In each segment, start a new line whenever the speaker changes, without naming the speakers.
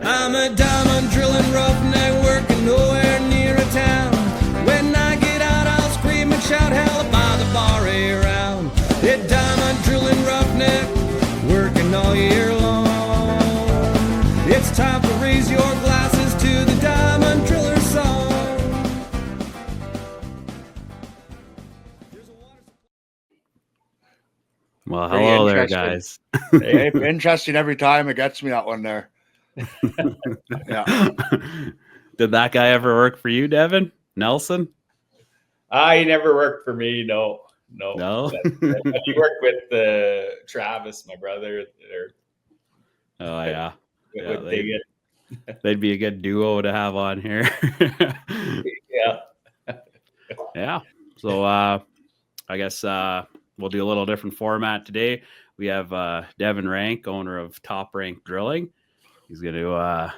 I'm a diamond drilling roughneck working nowhere near a town. When I get out, I'll scream and shout hell by the bar around. It diamond drilling roughneck working all year long. It's time to raise your glasses to the diamond driller song.
Well, hello there, guys.
Hey, interesting every time. It gets me, that one there. Yeah.
Did that guy ever work for you, Devon? Nelson?
He never worked for me. No. But he worked with Travis, my brother.
Oh, yeah.
Yeah,
they'd be a good duo to have on here.
Yeah.
Yeah. So I guess we'll do a little different format today. We have Devon Rank, owner of Top Rank Drilling. He's going to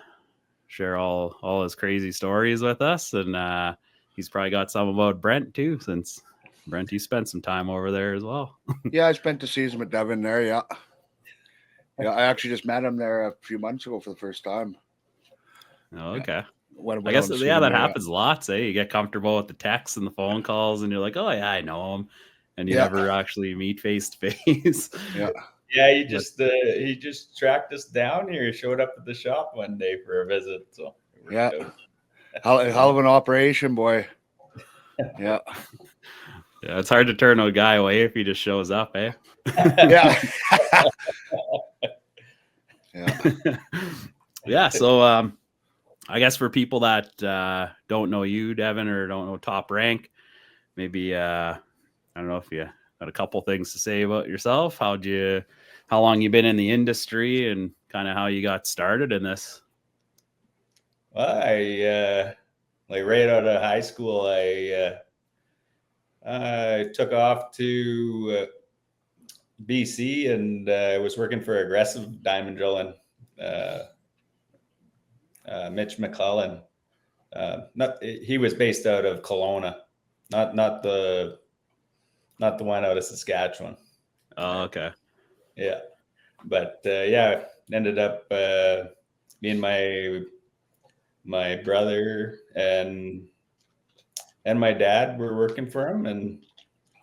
share all his crazy stories with us, and he's probably got some about Brent too, since Brent, you spent some time over there as well.
Yeah, I spent the season with Devon there. Yeah, I actually just met him there a few months ago for the first time.
Oh, okay.
I
guess that happens lots. You get comfortable with the texts and the phone calls, and you're like, oh yeah, I know him, and you never actually meet face to face.
Yeah, he just tracked us down here. He showed up at the shop one day for a visit. So
hell of an operation, boy. Yeah.
Yeah, it's hard to turn a guy away if he just shows up, eh?
Yeah.
Yeah. So I guess for people that don't know you, Devon, or don't know Top Rank, maybe I don't know if you got a couple things to say about yourself. How long you been in the industry, and kind of how you got started in this?
Well, I like right out of high school, I took off to BC, and I was working for Aggressive Diamond Drilling. Mitch McClellan. He was based out of Kelowna, not the one out of Saskatchewan.
Oh, okay.
Yeah, but ended up being my brother and my dad were working for him, and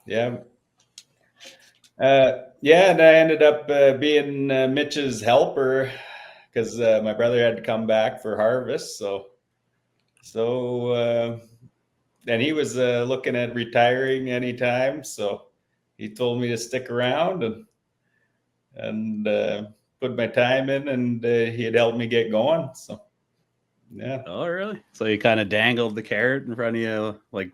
and I ended up being Mitch's helper, because my brother had to come back for harvest. And he was looking at retiring anytime. So he told me to stick around and put my time in, and he had helped me get going. So, yeah.
Oh, really? So you kind of dangled the carrot in front of you, like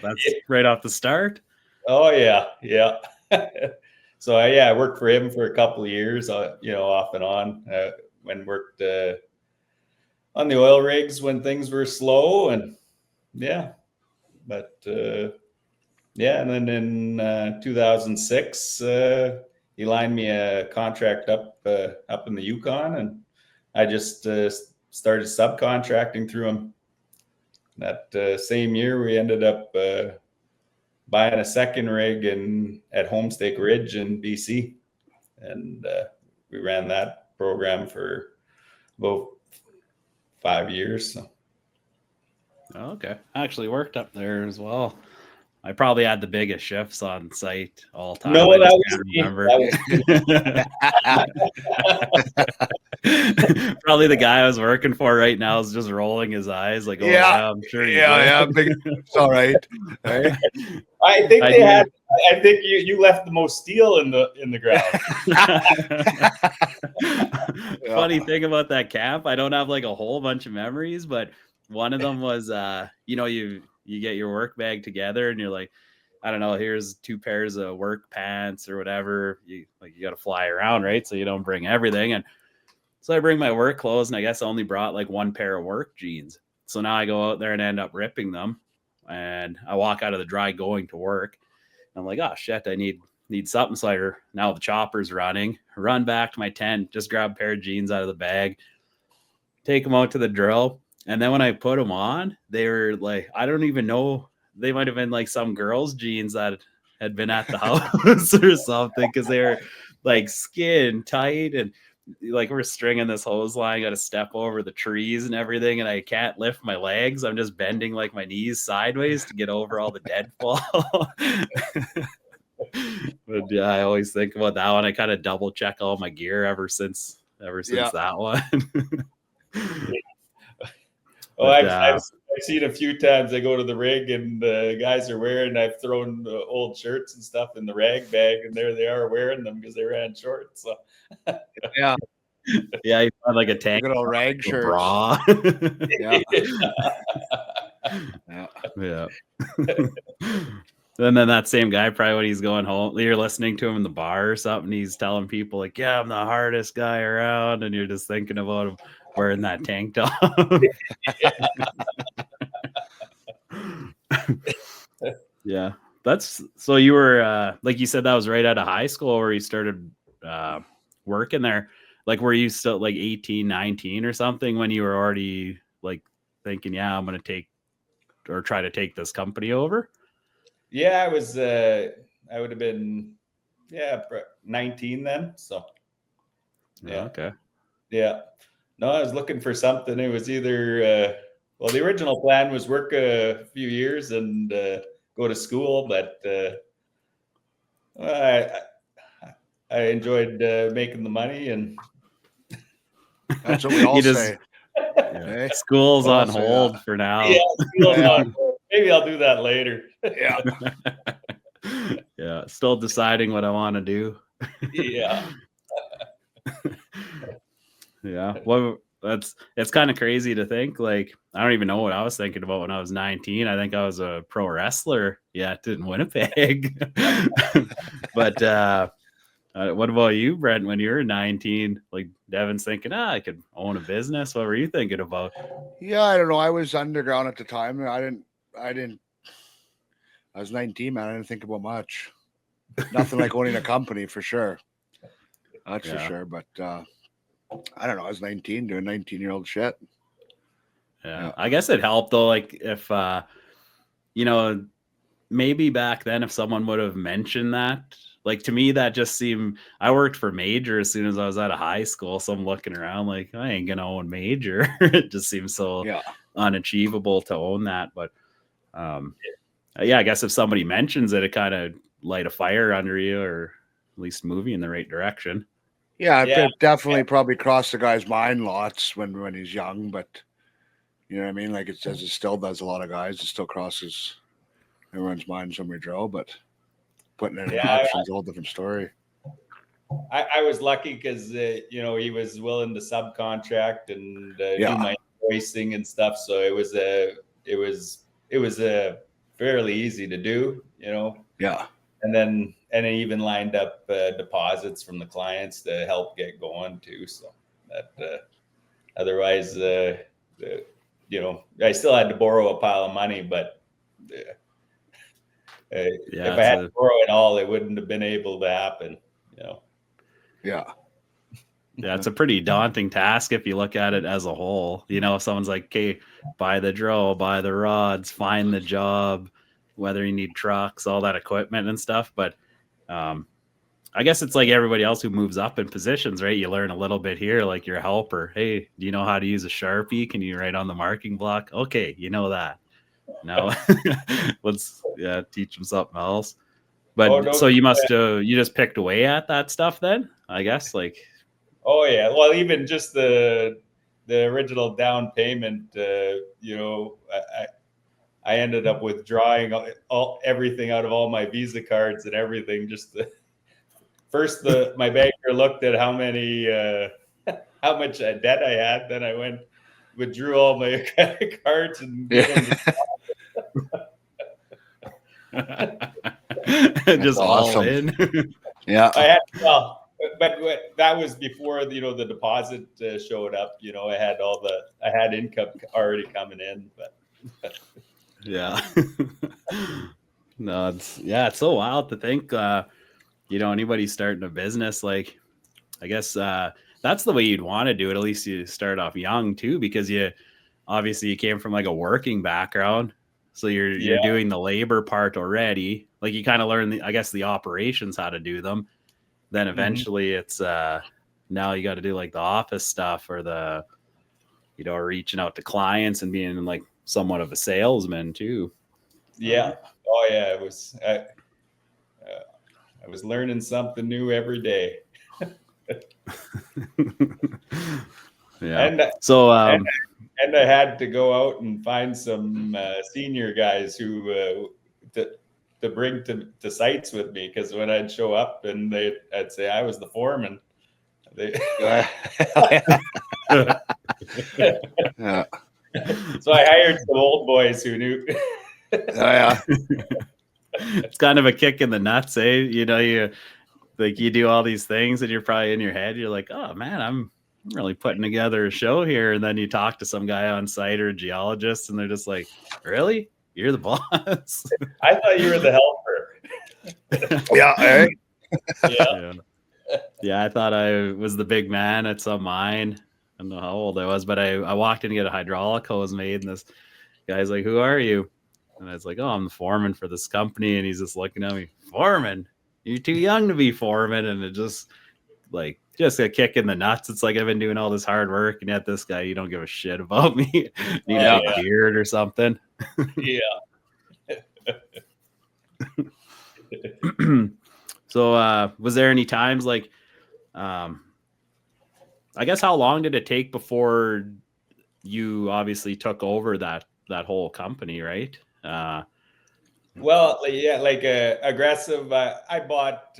that's right off the start?
Oh, yeah. Yeah. So, I worked for him for a couple of years, off and on. When worked on the oil rigs when things were slow, and and then in 2006 he lined me a contract up in the Yukon, and I just started subcontracting through him. That same year we ended up buying a second rig at Homestake Ridge in BC, and we ran that program for about 5 years. So.
Oh, okay. I actually worked up there as well. I probably had the biggest shifts on site all time.
No, that was
probably the guy I was working for right now is just rolling his eyes like, oh yeah, I'm sure.
It's all right.
I think I think you left the most steel in the ground.
Funny thing about that camp, I don't have like a whole bunch of memories, but one of them was you get your work bag together, and you're like, I don't know, here's 2 pairs of work pants or whatever. You got to fly around, right? So you don't bring everything. And so I bring my work clothes, and I guess I only brought like 1 pair of work jeans. So now I go out there and end up ripping them, and I walk out of the dry going to work. I'm like, oh shit, I need something. So now the chopper's running, run back to my tent, just grab a pair of jeans out of the bag, take them out to the drill. And then when I put them on, they were like, I don't even know. They might have been like some girl's jeans that had been at the house or something, because they were like skin tight. And like we're stringing this hose line, got to step over the trees and everything, and I can't lift my legs. I'm just bending like my knees sideways to get over all the deadfall. But yeah, I always think about that one. I kind of double check all my gear ever since
Yeah.
that one.
Oh,
But,
I've seen a few times I go to the rig and the guys are wearing, I've thrown old shirts and stuff in the rag bag, and there they are wearing them because they ran short. So
Yeah.
yeah, you find like a tank
Good old rag
a
shirts.
bra.
Yeah. Yeah.
Yeah. And then that same guy, probably when he's going home, you're listening to him in the bar or something. He's telling people like, "Yeah, I'm the hardest guy around," and you're just thinking about him wearing that tank top. Yeah, that's so. You were like you said, that was right out of high school where you started working there. Like, were you still like 18, 19 or something when you were already like thinking, "Yeah, I'm gonna take or try to take this company over"?
yeah, I was I would have been 19 then. So yeah.
Okay.
Yeah. No, I was looking for something. It was either well, the original plan was work a few years and go to school, but I enjoyed making the money, and
That's what we all
You just-
say.
Yeah.
Hey?
School's
Well,
on
so,
hold for now.
yeah, school's on. Maybe I'll do that later.
Yeah.
Yeah, still deciding what I want to do.
Yeah.
Yeah. Well, it's kind of crazy to think. Like, I don't even know what I was thinking about when I was 19. I think I was a pro wrestler. Yeah, in Winnipeg. But what about you, Brent? When you were 19, like Devon's thinking, I could own a business. What were you thinking about?
Yeah, I don't know. I was underground at the time. I was 19, man. I didn't think about much. Nothing like owning a company for sure. That's for
Yeah.
sure. But I don't know. I was 19 doing 19-year-old shit.
Yeah. I guess it helped though. Like if maybe back then if someone would have mentioned that, like to me that just seemed. I worked for Major as soon as I was out of high school, so I'm looking around like I ain't gonna own Major. It just seems so
Yeah.
unachievable to own that. But yeah, I guess if somebody mentions it, it kind of light a fire under you, or at least move you in the right direction.
Yeah,
Yeah.
it definitely probably crossed the guy's mind lots when he's young, but you know what I mean? Like it says, it still does a lot of guys. It still crosses everyone's mind somewhere, Joe, but putting it in action is a whole different story.
I was lucky because he was willing to subcontract and do my invoicing and stuff, so it was fairly easy to do,
Yeah.
and then even lined up deposits from the clients to help get going too. So that otherwise, I still had to borrow a pile of money, but if I had to borrow it all, it wouldn't have been able to happen.
Yeah.
Yeah, it's a pretty daunting task if you look at it as a whole. If someone's like, okay, buy the drill, buy the rods, find the job, whether you need trucks, all that equipment and stuff. But I guess it's like everybody else who moves up in positions, right? You learn a little bit here, like your helper. Hey, do you know how to use a Sharpie? Can you write on the marking block? Okay, you know that. No, let's teach them something else. But so you must you just picked away at that stuff then, I guess, like.
Oh yeah, well, even just the original down payment, I ended up withdrawing everything out of all my Visa cards and everything. Just first, my banker looked at how much debt I had. Then I withdrew all my credit cards and gave them
just
awesome.
all in.
Yeah.
I had but that was before the deposit showed up. I had income already coming in, but
yeah. No, it's so wild to think. Anybody starting a business, like, I guess that's the way you'd want to do it. At least you start off young too, because you came from like a working background, so you're doing the labor part already. Like you kind of learn the operations, how to do them. Then eventually it's now you got to do like the office stuff or the, you know, reaching out to clients and being like somewhat of a salesman too.
Yeah. Oh yeah. I was learning something new every day.
Yeah.
And
So,
and I had to go out and find some senior guys who to bring to sites with me, because when I'd show up and I'd say I was the foreman.
Yeah. Yeah.
So I hired some old boys who knew.
Yeah.
it's kind of a kick in the nuts, eh? You know, you do all these things and you're probably in your head, you're like, oh man, I'm really putting together a show here. And then you talk to some guy on site or a geologist and they're just like, really? You're the boss?
I thought you were the helper.
Yeah. Eh?
Yeah.
Yeah, I thought I was the big man at some mine. I don't know how old I was, but I walked in to get a hydraulic hose made, and this guy's like, who are you? And I was like, oh, I'm the foreman for this company. And he's just looking at me, foreman? You're too young to be foreman. And it just a kick in the nuts. It's like I've been doing all this hard work, and yet this guy, you don't give a shit about me. Need a big beard or something.
Yeah.
So was there any times like I guess how long did it take before you obviously took over that whole company, right?
Well, yeah, like aggressive. I bought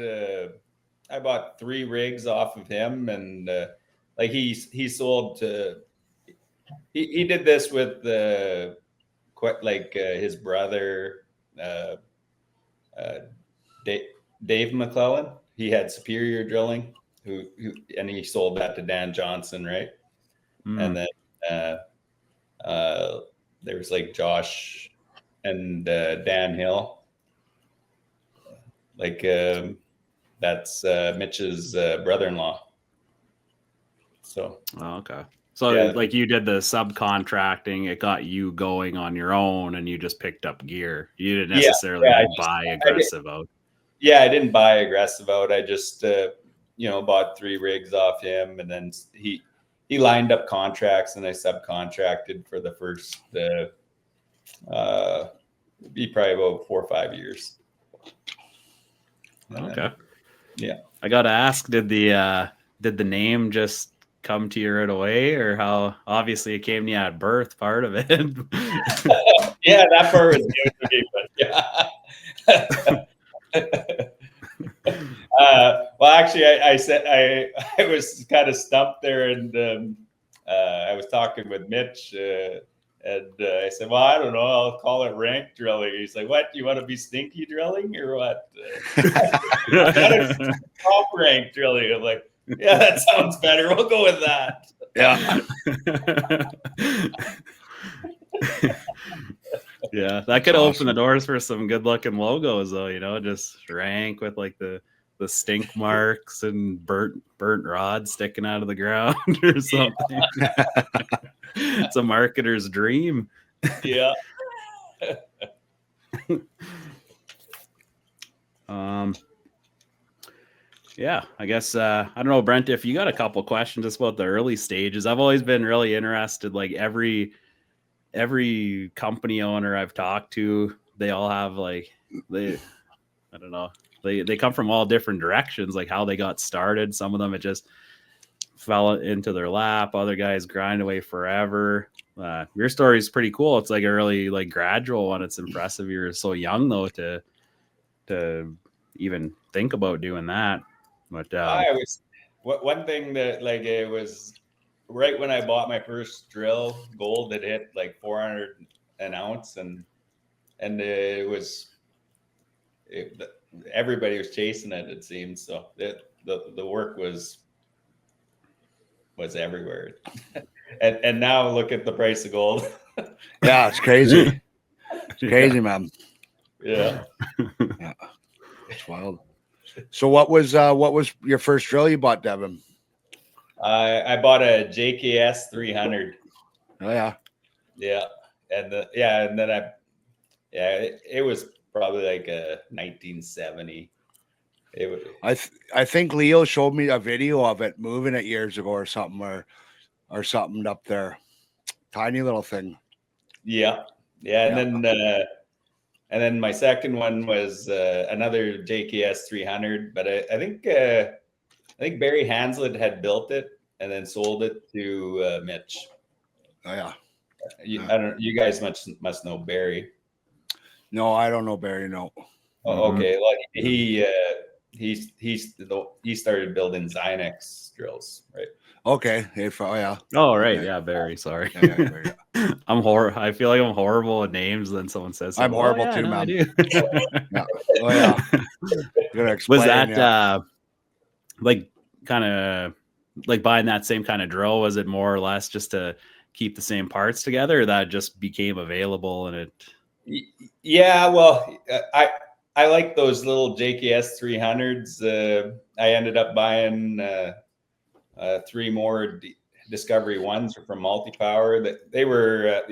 3 rigs off of him, and like he sold to. He did this with his brother, Dave McClellan. He had Superior Drilling, who and he sold that to Dan Johnson, right? And then there was like Josh and Dan Hill. Like that's Mitch's brother-in-law. So.
Oh, okay. So like you did the subcontracting, it got you going on your own, and you just picked up gear. You didn't necessarily buy aggressive out.
Yeah, I didn't buy aggressive out. I just bought 3 rigs off him, and then he lined up contracts, and I subcontracted for the first be probably about 4 or 5 years.
Okay.
Yeah.
I gotta ask, did the name just come to you right away, or how? Obviously it came to you at birth, part of it.
Yeah, that part was new to me, but yeah. Well, actually, I said I was kind of stumped there, and I was talking with Mitch, and I said, "Well, I don't know. I'll call it rank drilling." He's like, "What? You want to be stinky drilling, or what?" Top rank drilling. I'm like, "Yeah, that sounds better. We'll go with that."
Yeah.
Yeah, that could open the doors for some good looking logos, though. You know, just rank with like the stink marks and burnt rods sticking out of the ground or something. It's a marketer's dream.
Yeah.
Yeah, I guess I don't know, Brent, if you got a couple questions just about the early stages. I've always been really interested. Like every company owner I've talked to, they all have I don't know, they come from all different directions, like how they got started. Some of them it just fell into their lap. Other guys grind away forever. Your story is pretty cool. It's like a really like gradual one. It's impressive. You're so young though to even think about doing that. But
one thing that like it was right when I bought my first drill, gold had hit like 400 an ounce, and everybody was chasing it. It seemed so. The work was everywhere, and now look at the price of gold.
Yeah, it's crazy. It's crazy, man.
Yeah.
Yeah, it's wild. So what was your first drill you bought, Devon?
I bought a JKS 300.
Oh yeah.
Yeah, and then it was probably like a 1970
I think Leo showed me a video of it moving it years ago or something up there. Tiny little thing.
Yeah. And then my second one was another JKS 300, but I think Barry Hanslet had built it and then sold it to Mitch.
Oh yeah.
I don't. You guys must know Barry.
No, I don't know Barry. No.
Oh, okay. Well, he started building Zynex drills, right?
Okay. Oh yeah.
Oh right,
Okay.
yeah, Barry. Sorry.
Yeah.
I feel like I'm horrible with names. Then someone says,
I'm horrible
yeah,
too,
no,
man.
I do.
Yeah. Oh yeah. Gonna explain,
Was that
yeah.
like kind of like buying that same kind of drill? Was it more or less just to keep the same parts together, or that just became available and it?
Yeah, well, I like those little JKS 300s. I ended up buying 3 more Discovery 1s from Multipower. That they were,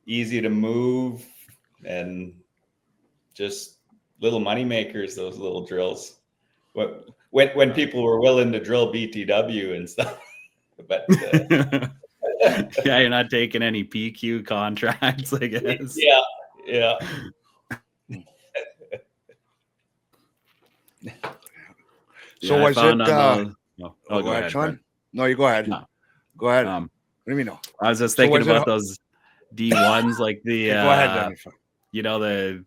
easy to move and just little money makers. Those little drills. When people were willing to drill BTW and stuff, but.
Yeah, you're not taking any PQ contracts, I guess.
Yeah.
So
yeah,
was it?
go
ahead,
ahead,
Sean.
Brent.
No, you go ahead.
No.
Go ahead.
What
do you mean no?
I was just
So
thinking
was it
about those D1s, like the
go ahead, then.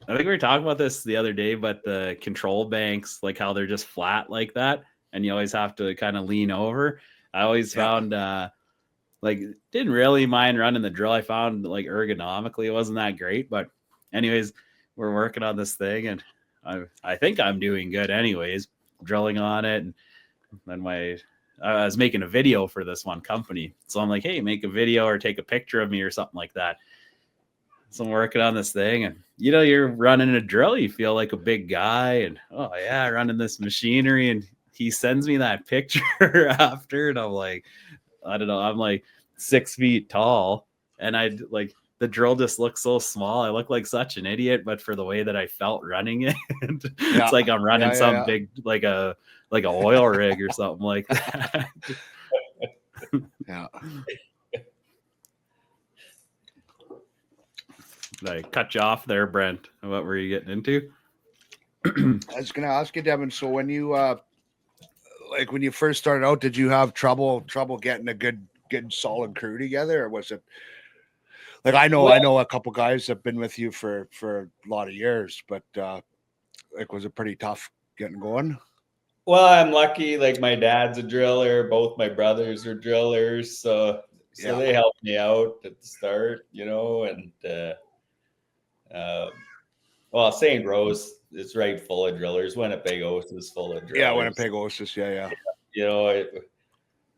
I think we were talking about this the other day, but the control banks, like how they're just flat like that, and you always have to kind of lean over. I always found like didn't really mind running the drill. I found like ergonomically it wasn't that great, but anyways, we're working on this thing, and I think I'm doing good anyways, drilling on it. And then I was making a video for this one company, so I'm like, hey, make a video or take a picture of me or something like that. So I'm working on this thing, and you're running a drill, you feel like a big guy, and oh yeah, running this machinery, and he sends me that picture after, and I'm like, I don't know, I'm like 6 feet tall, and the drill just looks so small. I look like such an idiot, but for the way that I felt running it, it's like I'm running big, like a oil rig or something like that.
Yeah.
I cut you off there, Brent. What were you getting into?
I was going to ask you, Devon. So when you when you first started out, did you have trouble getting a good solid crew together, or was it like I know a couple guys have been with you for a lot of years, but was it pretty tough getting going?
Well, I'm lucky. Like my dad's a driller, both my brothers are drillers, so they helped me out at the start, and Ste.Rose is right full of drillers. Winnipegos is full of drillers.
Yeah, Winnipegos is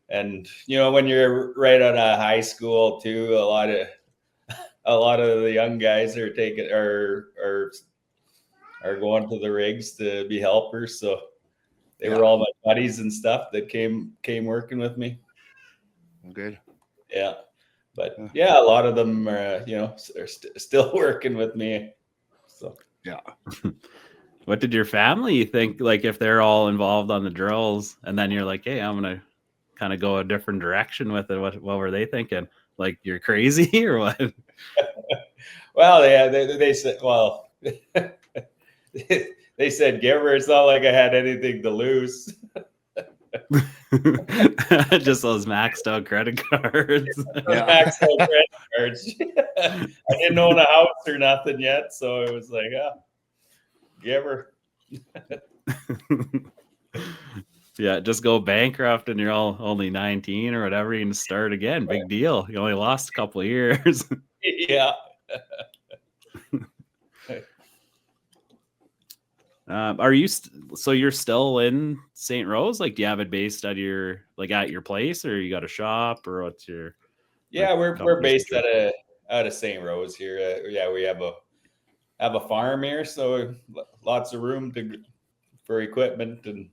And when you're right out of high school too, a lot of the young guys are going to the rigs to be helpers. So they were all my buddies and stuff that came working with me.
Good.
Yeah. But a lot of them are still working with me. So
yeah.
What did your family think? Like if they're all involved on the drills, and then you're like, hey, I'm gonna kind of go a different direction with it. What were they thinking? Like you're crazy or what?
Well, yeah, they said, well, they said, Giver, it's not like I had anything to lose.
Just those maxed out credit cards.
Maxed out credit cards. I didn't own a house or nothing yet, so it was like, Giver.
Yeah, just go bankrupt and you're only 19 or whatever. You can start again. Big deal. You only lost a couple of years.
Yeah.
Are you so you're still in Ste.Rose? Like, do you have it based at your place, or you got a shop, or what's your?
Yeah, we're based out of Ste.Rose here. We have a farm here, so lots of room for equipment, and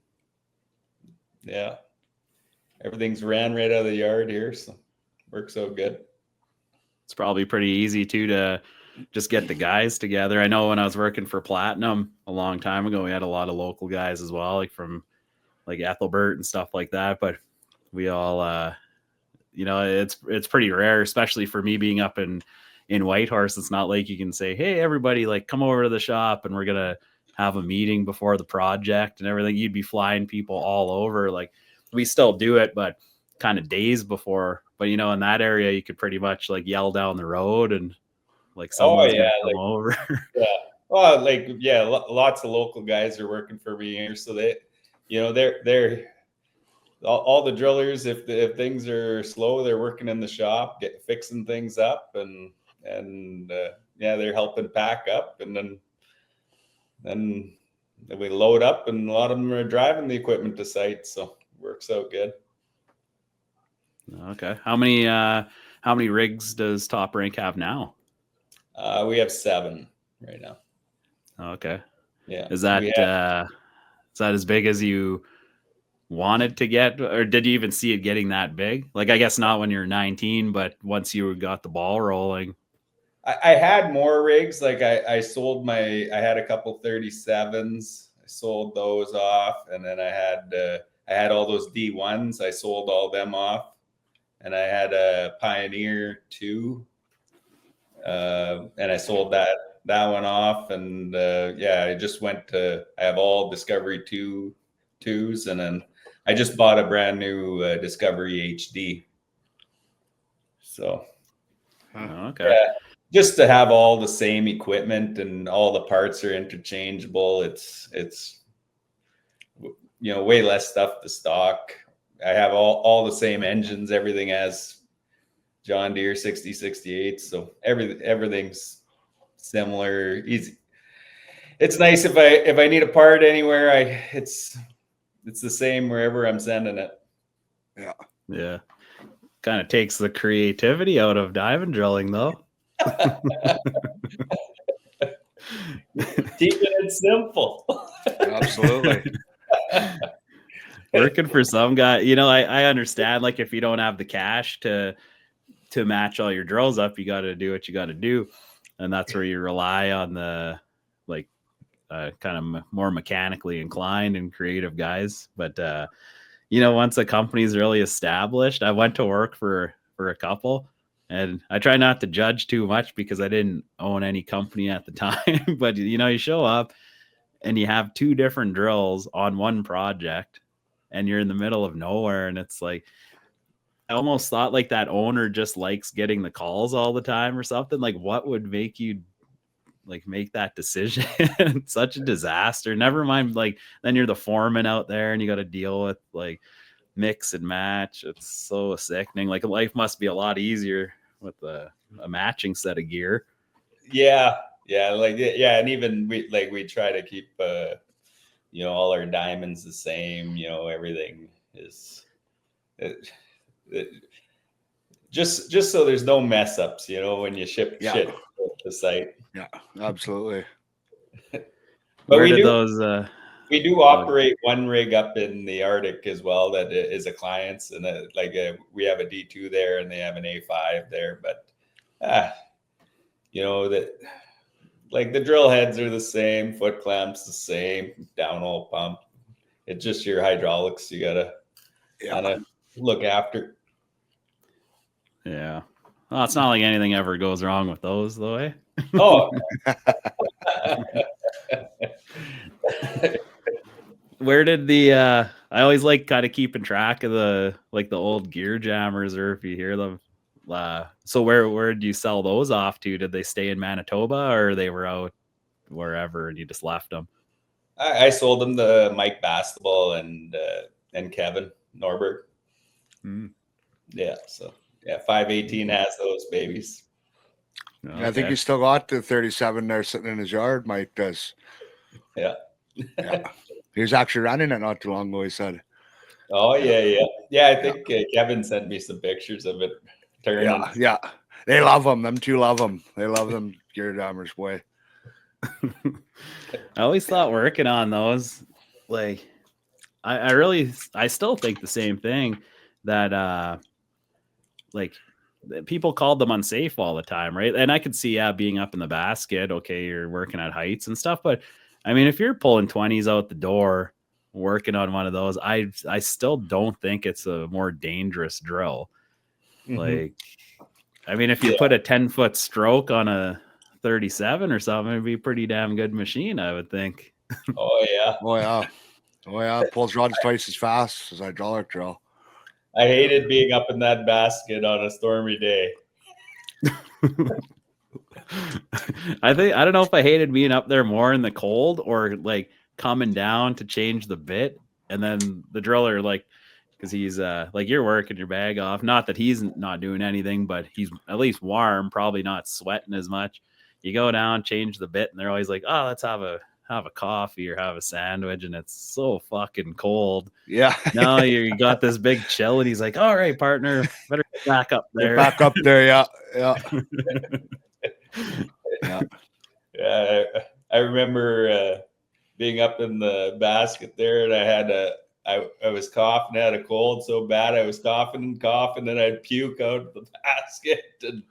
everything's ran right out of the yard here, so works out good.
It's probably pretty easy too to just get the guys together. I know when I was working for Platinum a long time ago, we had a lot of local guys as well, like from like Ethelbert and stuff like that. But we all, it's pretty rare, especially for me being up in Whitehorse. It's not like you can say, hey, everybody, like come over to the shop and we're going to have a meeting before the project and everything. You'd be flying people all over. Like we still do it, but kind of days before. But in that area, you could pretty much like yell down the road and like someone's gonna come over.
Yeah. Well, lots of local guys are working for me here, so they're all the drillers. If things are slow, they're working in the shop, fixing things up, and they're helping pack up, and then we load up, and a lot of them are driving the equipment to site, so it works out good.
Okay, how many rigs does Top Rank have now?
We have 7 right now.
Okay.
Yeah.
Is that as big as you wanted to get, or did you even see it getting that big? Like, I guess not when you're 19, but once you got the ball rolling.
I had more rigs. Like I had a couple 37s. I sold those off, and then I had all those D1s. I sold all them off, and I had a Pioneer 2. And I sold that one off, and I just I have all Discovery 2s, and then I just bought a brand new Discovery HD. So,
okay,
just to have all the same equipment and all the parts are interchangeable. It's way less stuff to stock. I have all the same engines. Everything has John Deere 6068, so everything's similar, easy. It's nice if I need a part anywhere, it's the same wherever I'm sending it.
Yeah, kind of takes the creativity out of diamond drilling, though.
Keeping it simple.
Absolutely.
Working for some guy, I understand, like if you don't have the cash to match all your drills up, you got to do what you got to do, and that's where you rely on the kind of more mechanically inclined and creative guys. But once a company's really established, I went to work for a couple, and I try not to judge too much because I didn't own any company at the time. But you show up and you have 2 different drills on one project, and you're in the middle of nowhere, and it's like, I almost thought like that owner just likes getting the calls all the time or something. Like, what would make you like make that decision? Such a disaster. Never mind, like then you're the foreman out there and you got to deal with like mix and match. It's so sickening. Like life must be a lot easier with a matching set of gear.
Yeah, and even we try to keep all our diamonds the same. Everything is. Just so there's no mess ups, when you ship shit to the site.
Yeah, absolutely.
But we do operate one rig up in the Arctic as well that is a client's, and we have a D2 there and they have an A5 there. But that like the drill heads are the same, foot clamps the same, downhole pump. It's just your hydraulics you gotta kind of look after.
Yeah. Well, it's not like anything ever goes wrong with those, though, eh?
Oh.
Where did the I always like kind of keeping track of the old gear jammers, or if you hear them. So where did you sell those off to? Did they stay in Manitoba, or they were out wherever and you just left them?
I sold them to Mike Bastable and Kevin Norbert. Yeah, so 518 has those babies.
Okay. I think he still got the 37 there sitting in his yard. Mike does.
Yeah.
He was actually running it not too long ago, he said.
Oh, yeah. I think Kevin sent me some pictures of it turning.
Yeah. They love them. Them two love them. They love them gear jammers, boy.
I always thought working on those, like, I still think the same thing, that like people called them unsafe all the time, right? And I could see, yeah, being up in the basket, okay, you're working at heights and stuff, but I mean, if you're pulling 20s out the door, working on one of those, I still don't think it's a more dangerous drill. Like, I mean, if you put a 10-foot stroke on a 37 or something, it'd be a pretty damn good machine, I would think.
Oh yeah.
Oh yeah. Oh yeah. Pulls rods twice as fast as hydraulic drill.
I hated being up in that basket on a stormy day.
I don't know if I hated being up there more in the cold or like coming down to change the bit, and then the driller, like, because he's like, you're working your bag off, not that he's not doing anything, but he's at least warm, probably not sweating as much. You go down, change the bit, and they're always like, oh, let's have a coffee or have a sandwich, and it's so fucking cold.
Yeah.
Now you got this big chill, and he's like, all right, partner, better get back up there.
Get back up there, yeah. Yeah.
Yeah, I remember being up in the basket there, and I was coughing. I had a cold so bad I was coughing, and I'd puke out the basket. And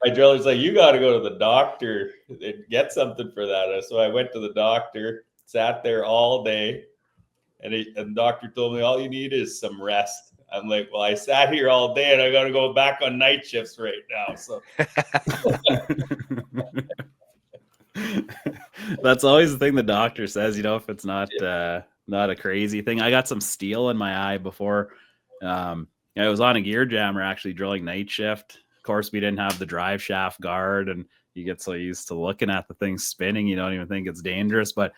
my driller's like, "You got to go to the doctor and get something for that." So I went to the doctor, sat there all day, and the doctor told me all you need is some rest. I'm like, well, I sat here all day and I got to go back on night shifts right now. So
that's always the thing the doctor says, you know, if it's not a crazy thing. I got some steel in my eye before. I was on a gear jammer actually drilling night shift. Of course, we didn't have the drive shaft guard, and you get so used to looking at the thing spinning, you don't even think it's dangerous. But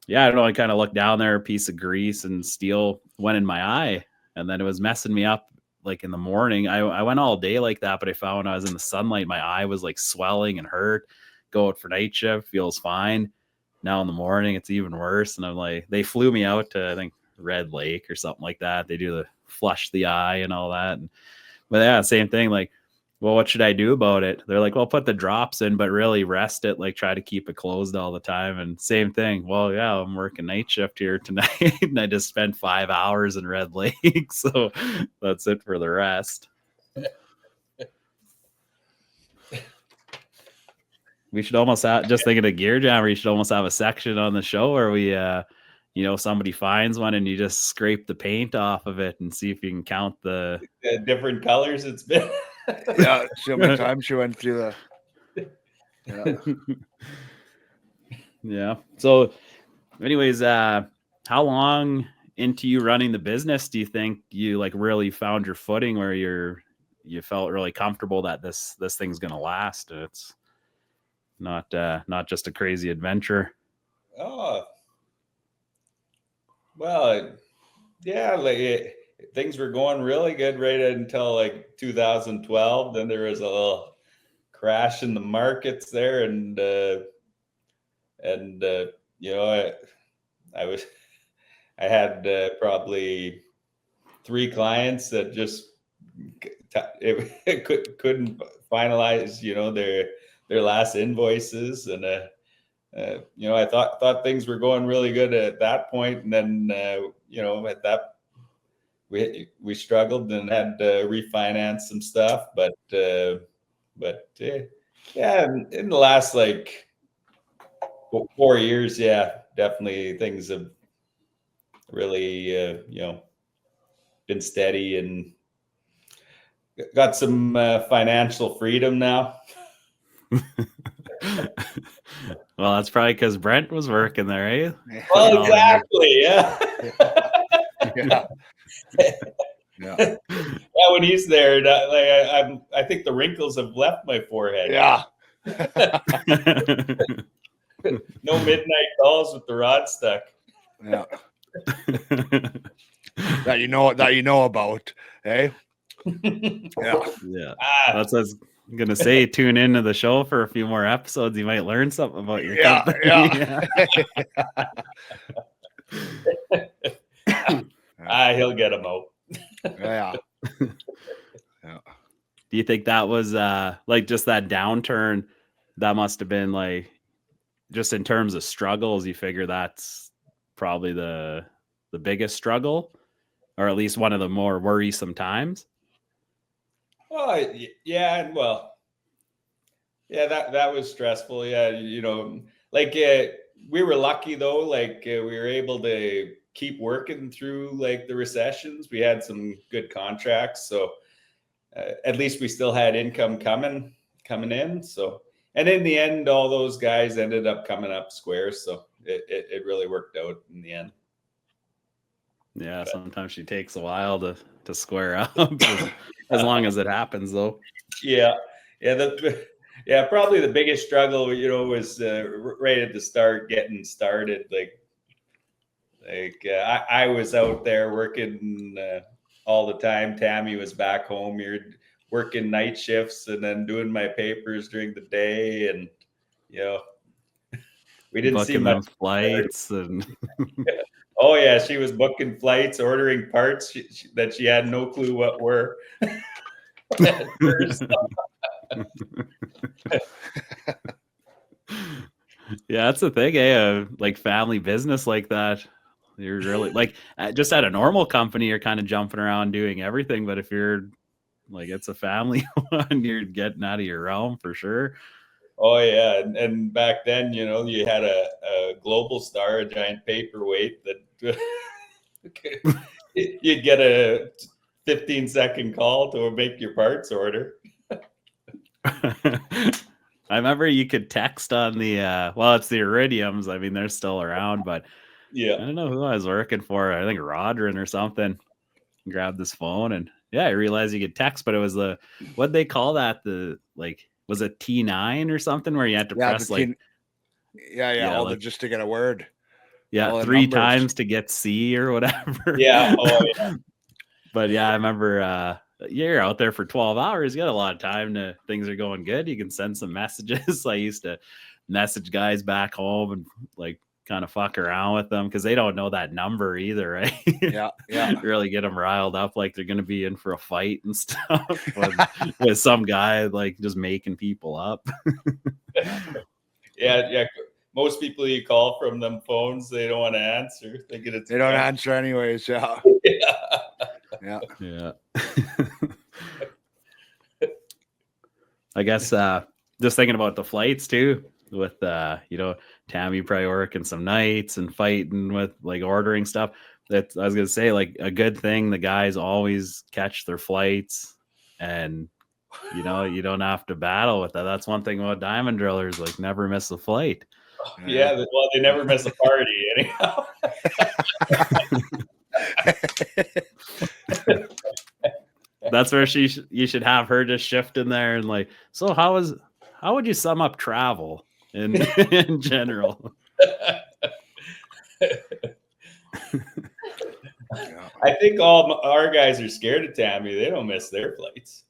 yeah, I don't know. I kind of looked down there, a piece of grease and steel went in my eye, and then it was messing me up. Like in the morning, I went all day like that, but I found when I was in the sunlight, my eye was like swelling and hurt. Go out for night shift, feels fine. Now in the morning, it's even worse. And I'm like, they flew me out to, I think, Red Lake or something like that. They do the flush the eye and all that. But yeah, same thing. Like, well, what should I do about it? They're like, well, put the drops in, but really rest it, like try to keep it closed all the time. And same thing. Well, yeah, I'm working night shift here tonight and I just spent 5 hours in Red Lake. So that's it for the rest. We should almost have, just thinking of gear jammer, you should almost have a section on the show where we, you know, somebody finds one and you just scrape the paint off of it and see if you can count the
different colors it's been.
Yeah, so many times she went through the. Yeah.
Yeah. So, anyways, how long into you running the business do you think you like really found your footing where you felt really comfortable that this thing's gonna last? It's not just a crazy adventure.
Oh, well, yeah, like things were going really good right until like 2012. Then there was a little crash in the markets there, and you know, I had probably 3 clients that just couldn't finalize, you know, their last invoices, and you know, I thought things were going really good at that point, and then you know, at that we struggled and had to refinance some stuff, but yeah, in the last like 4 years, yeah, definitely things have really you know, been steady and got some financial freedom now.
Well, that's probably because Brent was working there, eh?
Well, exactly, yeah.
Yeah. Yeah.
Yeah, when he's there, like I think the wrinkles have left my forehead.
Yeah.
No midnight calls with the rod stuck.
Yeah. that you know about, eh? Yeah.
Yeah. That's what I was gonna say. Tune into the show for a few more episodes. You might learn something about your company.
Yeah.
He'll get them out.
Yeah. Yeah.
Do you think that was like just that downturn? That must have been like, just in terms of struggles, you figure that's probably the biggest struggle. or at least one of the more worrisome times?
Well, yeah, well, yeah, that was stressful. Yeah, like we were lucky though. Like we were able to keep working through like the recessions. We had some good contracts, so at least we still had income coming in. So, and in the end, all those guys ended up coming up square. So it really worked out in the end.
Yeah, sometimes she takes a while to square up, as long as it happens, though.
Yeah, yeah. Probably the biggest struggle, was right at the start, getting started. I was out there working all the time. Tammy was back home. You're working night shifts and then doing my papers during the day, and we didn't see
Booking
much
them flights and
Oh yeah, she was booking flights, ordering parts that she had no clue what were. At first.
Yeah, that's the thing, like family business like that. You're really like just at a normal company, you're kind of jumping around doing everything. But if you're like it's a family one, you're getting out of your realm for sure.
Oh yeah, and back then, you had a global star, a giant paperweight that you'd get a 15-second call to make your parts order.
I remember you could text on the it's the Iridiums. I mean, they're still around, but
Yeah.
I don't know who I was working for. I think Rodrin or something. Grabbed this phone and I realized you could text, but it was what'd they call that? Was it T9 or something where you had to press
like just to get a word.
Yeah, 3 times to get C or whatever.
Yeah. Oh yeah.
But yeah, I remember you're out there for 12 hours. You got a lot of time things are going good. You can send some messages. I used to message guys back home and like kind of fuck around with them because they don't know that number either, right?
Yeah.
Really get them riled up like they're going to be in for a fight and stuff with some guy like just making people up.
Yeah. Most people you call from them phones, they don't want to answer. They
don't answer anyways. Yeah.
Yeah. I guess just thinking about the flights too, with Tammy probably working some nights and fighting with like ordering stuff. I was gonna say, like, a good thing the guys always catch their flights and you don't have to battle with that. That's one thing about diamond drillers, like never miss a flight.
Yeah, well, they never miss a party anyhow.
That's where you should have her just shift in there and like, so how would you sum up travel in general?
I think all our guys are scared of Tammy. They don't miss their flights.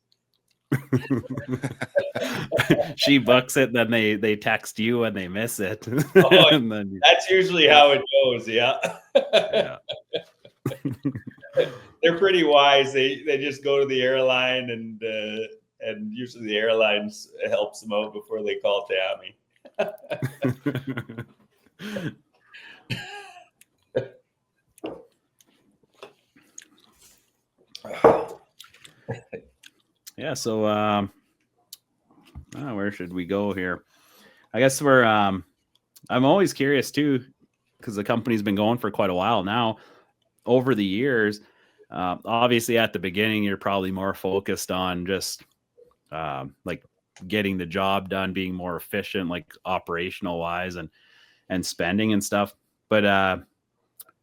She books it, then they text you when they miss it.
And then that's usually how it goes. Yeah. They're pretty wise. They just go to the airline and usually the airline helps them out before they call Tammy.
Yeah. So, where should we go here? I guess we're. I'm always curious too, because the company's been going for quite a while now. Over the years, obviously at the beginning, you're probably more focused on just like getting the job done, being more efficient, like operational wise and spending and stuff. But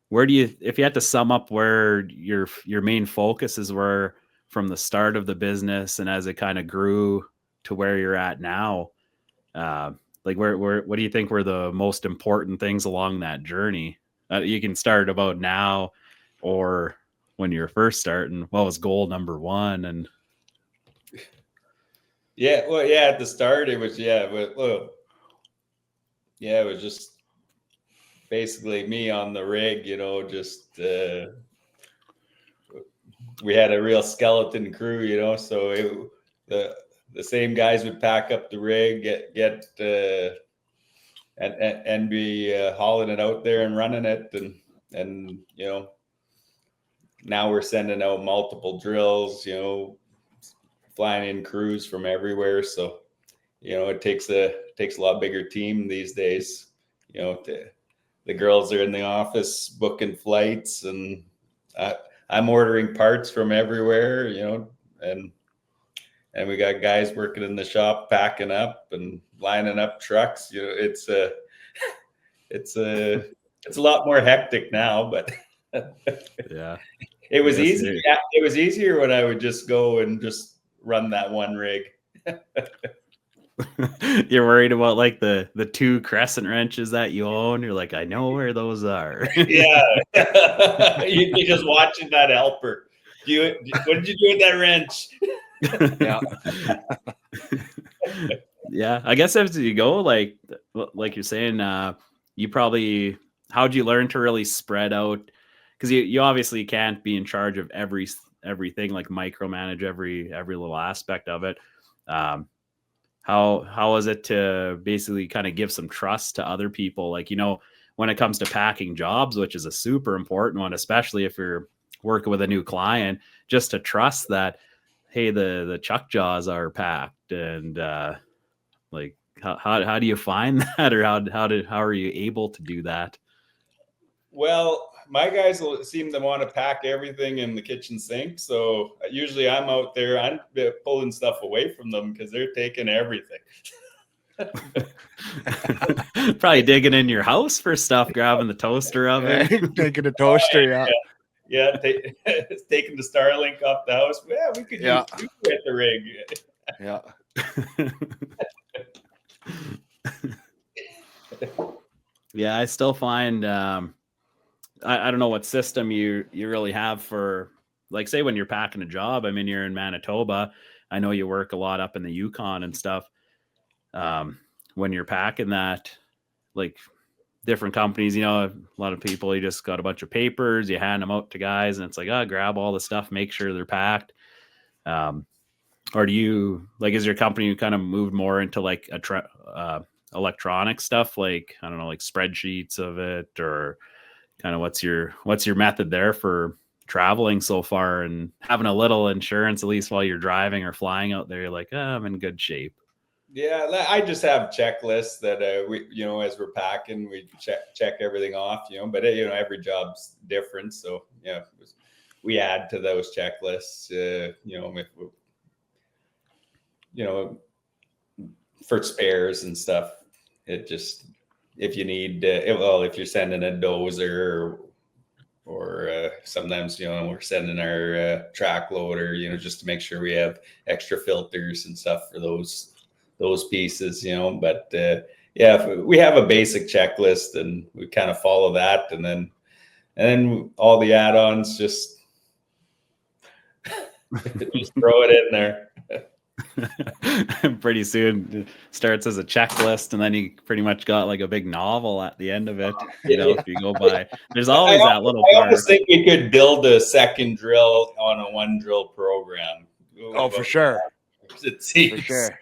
where do you, if you had to sum up where your main focuses were from the start of the business and as it kind of grew to where you're at now, like where what do you think were the most important things along that journey? You can start about now or when you were first starting. What was goal number one? And
at the start it was it was just basically me on the rig, just we had a real skeleton crew, so the same guys would pack up the rig, get and be hauling it out there and running it and now we're sending out multiple drills, flying in crews from everywhere. So, it takes a lot bigger team these days. The girls are in the office booking flights, and I'm ordering parts from everywhere, and we got guys working in the shop, packing up and lining up trucks. It's a lot more hectic now, but
Yeah.
it was
Yes,
easy. Yeah, it was easier when I would just go and just run that one rig.
You're worried about like the 2 crescent wrenches that you own. You're like, I know where those are.
Yeah. You're just watching that helper. What did you do with that wrench?
Yeah.
Yeah, I guess as you go, like you're saying, you probably, how'd you learn to really spread out? Because you obviously can't be in charge of everything, like micromanage every little aspect of it. How is it to basically kind of give some trust to other people? Like, when it comes to packing jobs, which is a super important one, especially if you're working with a new client, just to trust that, hey, the chuck jaws are packed, and like how do you find that, or how are you able to do that?
Well, my guys will seem to want to pack everything in the kitchen sink. So usually I'm out there, I'm pulling stuff away from them because they're taking everything.
Probably digging in your house for stuff, grabbing the toaster oven.
Taking a toaster, yeah.
Yeah, taking the Starlink off the house. Yeah, we could use it at the rig.
Yeah.
Yeah, I still find I don't know what system you really have for, like, say when you're packing a job. I mean, you're in Manitoba. I know you work a lot up in the Yukon and stuff. When you're packing that, like, different companies, a lot of people, you just got a bunch of papers, you hand them out to guys, and it's like, grab all the stuff, make sure they're packed. Or do you, like, is your company kind of moved more into like electronic stuff, like, I don't know, like spreadsheets of it, or kind of what's your method there for traveling so far and having a little insurance, at least while you're driving or flying out there? You're like, I'm in good shape.
Yeah, I just have checklists that we, as we're packing, we check everything off, but every job's different. So, we add to those checklists, for spares and stuff. It just, if you need, if you're sending a dozer or sometimes, we're sending our track loader, just to make sure we have extra filters and stuff for those pieces, but we have a basic checklist and we kind of follow that, and then all the add-ons just throw it in there.
Pretty soon it starts as a checklist, and then you pretty much got like a big novel at the end of it. If you go by, there's always that little part.
I almost think we could build a second drill on a one drill program.
Oh, for sure.
It seems.
For sure.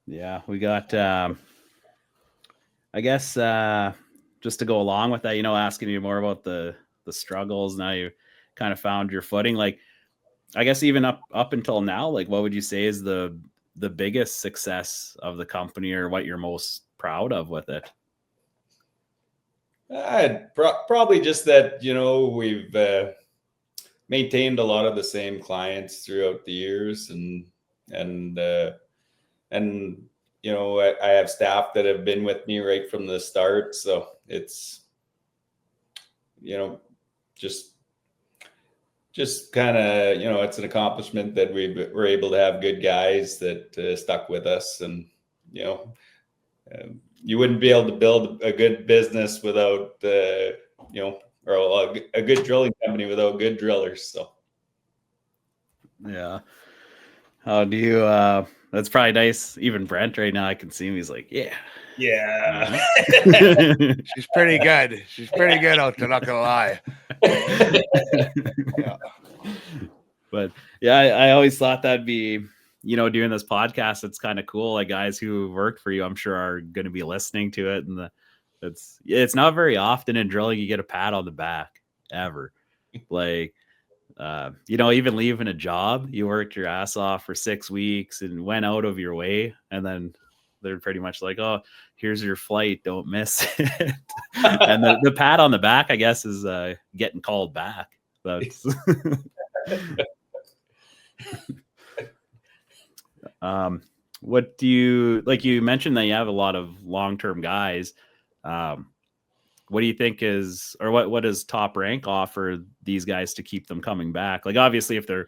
Yeah, we got I guess just to go along with that, asking you more about the struggles. Now you kind of found your footing. Like, I guess even up until now, like, what would you say is the biggest success of the company, or what you're most proud of with it?
Probably just that, we've maintained a lot of the same clients throughout the years, and I have staff that have been with me right from the start. So it's, just kind of, it's an accomplishment that we're able to have good guys that stuck with us, and, you wouldn't be able to build a good business without, or a good drilling company without good drillers. So.
Yeah. How do you, that's probably nice. Even Brent right now, I can see him. He's like, yeah.
She's pretty good. She's pretty good out there, not gonna lie.
Yeah. But yeah, I always thought that'd be, doing this podcast, it's kind of cool. Like, guys who work for you, I'm sure, are going to be listening to it, and It's not very often in drilling you get a pat on the back ever. Like, even leaving a job, you worked your ass off for 6 weeks and went out of your way, and then they're pretty much like, "Oh, here's your flight, don't miss it." And the pat on the back, I guess, is getting called back. That's what do you like? You mentioned that you have a lot of long-term guys. What do you think is, or what does Top Rank offer these guys to keep them coming back? Like, obviously, if they're,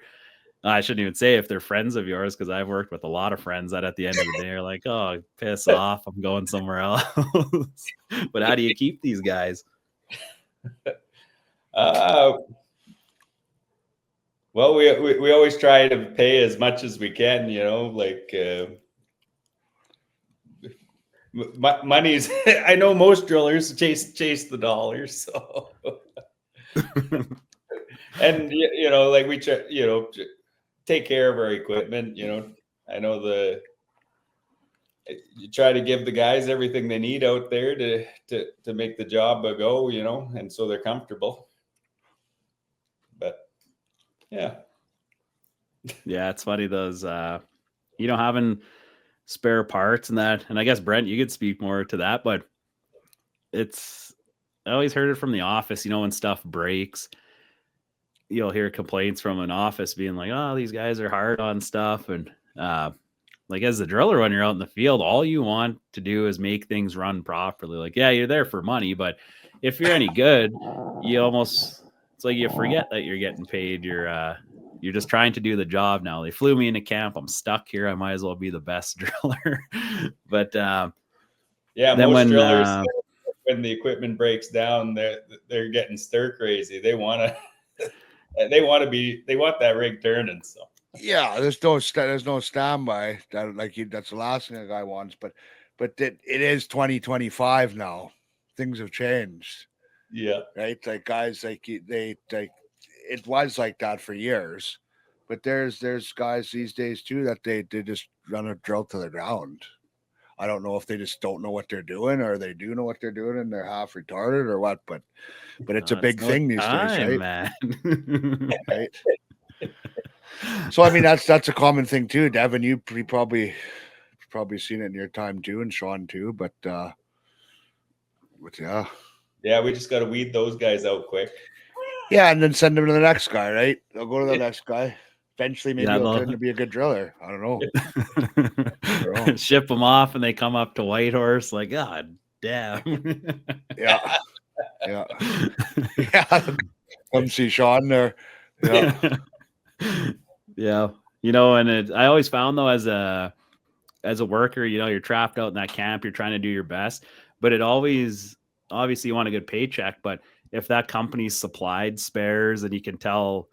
I shouldn't even say if they're friends of yours, because I've worked with a lot of friends that at the end of the day are like, "Oh, piss off, I'm going somewhere else." But how do you keep these guys?
Well, we always try to pay as much as we can, like money's. I know most drillers chase the dollars, so and like we try, take care of our equipment. I know you try to give the guys everything they need out there to make the job go, and so they're comfortable. But yeah,
it's funny those having spare parts and that, and I guess Brent, you could speak more to that, but I always heard it from the office, when stuff breaks, you'll hear complaints from an office being like, "Oh, these guys are hard on stuff." And like, as the driller, when you're out in the field, all you want to do is make things run properly. Like, yeah, you're there for money, but if you're any good, it's like you forget that you're getting paid. You're just trying to do the job now. They flew me into camp. I'm stuck here. I might as well be the best driller. But
most drillers, when the equipment breaks down, they're getting stir crazy. They want that rig turning. So
yeah, there's no standby. That's the last thing a guy wants. But it is 2025 now. Things have changed.
Yeah,
right. Like guys, it was like that for years, but there's guys these days too that they just run a drill to the ground. I don't know if they just don't know what they're doing, or they do know what they're doing and they're half retarded or what. But it's a big thing these days, right?
Man.
Right. So I mean that's a common thing too, Devon. You probably seen it in your time too, and Sean too. But
yeah, we just got to weed those guys out quick.
Yeah, and then send them to the next guy, right? They'll go to the next guy. Eventually, maybe he'll turn to be a good driller. I don't know.
Ship them off, and they come up to Whitehorse like, God damn.
Yeah. Come see Sean there. Yeah.
Yeah. And I always found though, as a worker, you're trapped out in that camp, you're trying to do your best, but it always, obviously you want a good paycheck, but if that company's supplied spares and you can tell,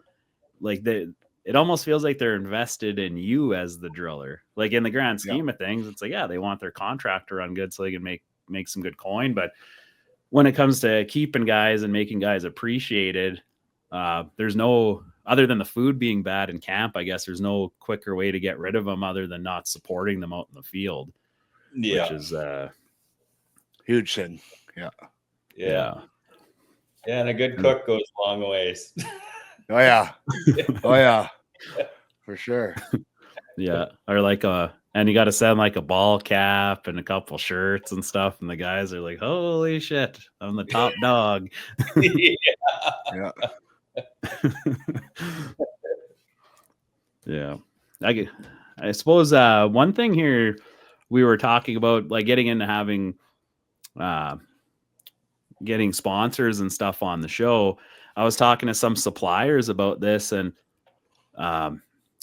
like, it almost feels like they're invested in you as the driller. Like, in the grand scheme of things, it's like, yeah, they want their contract to run good so they can make some good coin. But when it comes to keeping guys and making guys appreciated, there's no, other than the food being bad in camp, I guess there's no quicker way to get rid of them other than not supporting them out in the field.
Yeah.
Which is
huge thing.
Yeah. And a good cook goes a long ways.
Oh yeah. For sure.
Yeah. Or like and you got to send like a ball cap and a couple shirts and stuff, and the guys are like, "Holy shit, I'm the top dog."
Yeah.
Yeah. I suppose one thing here we were talking about, like, getting into having getting sponsors and stuff on the show. I was talking to some suppliers about this, and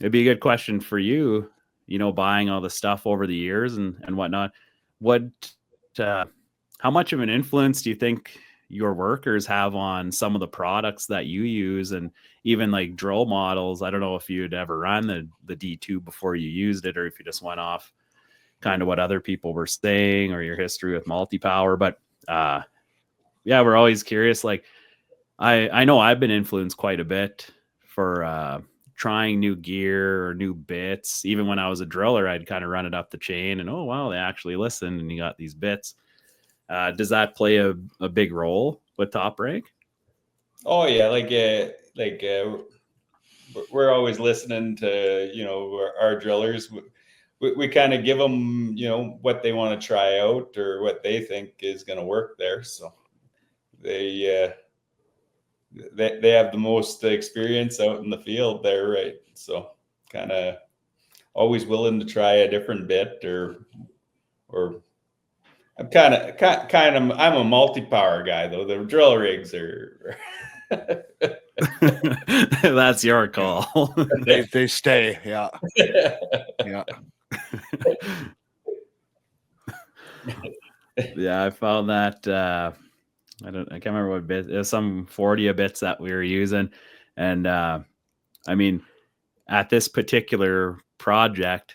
it'd be a good question for you, buying all the stuff over the years and whatnot. How much of an influence do you think your workers have on some of the products that you use, and even like drill models? I don't know if you'd ever run the D2 before you used it, or if you just went off kind of what other people were saying or your history with multi-power. But we're always curious. Like, I know I've been influenced quite a bit for trying new gear or new bits. Even when I was a driller, I'd kind of run it up the chain and, oh, wow, they actually listened and you got these bits. Does that play a big role with Top Rank?
Oh yeah, we're always listening to, you know, our drillers. We kind of give them, you know, what they want to try out or what they think is going to work there. So they have the most experience out in the field there, right? So kind of always willing to try a different bit or I'm I'm a multi-power guy though. The drill rigs are
That's your call.
They stay. Yeah. Yeah.
Yeah, I found that I can't remember what bit. It was some 40 bits that we were using, and I mean, at this particular project,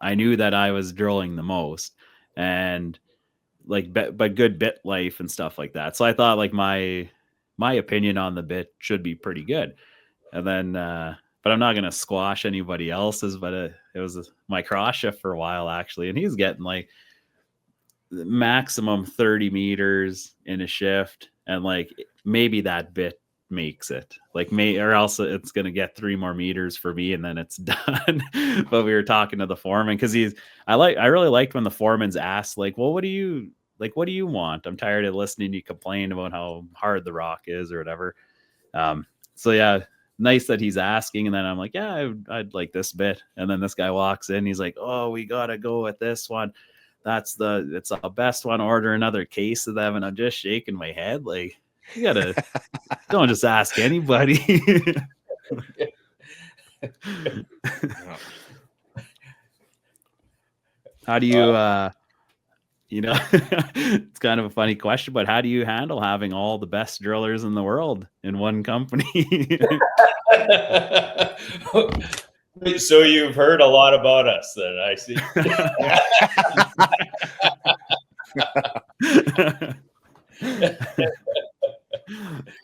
I knew that I was drilling the most, and like but good bit life and stuff like that. So I thought like my opinion on the bit should be pretty good, and then but I'm not gonna squash anybody else's. But it was my cross shift for a while actually, and he's getting like maximum 30 meters in a shift, and like maybe that bit makes it like or else it's gonna get 3 more meters for me and then it's done. But we were talking to the foreman because I really liked when the foreman's asked like, well, what do you want? I'm tired of listening to you complain about how hard the rock is or whatever. So yeah, nice that he's asking. And then I'm like, yeah, I'd like this bit. And then this guy walks in, he's like, oh, we gotta go with this one. It's the best one. Order another case of them. And I'm just shaking my head like, you gotta don't just ask anybody. How do you it's kind of a funny question, but how do you handle having all the best drillers in the world in one company?
So you've heard a lot about us then, I see.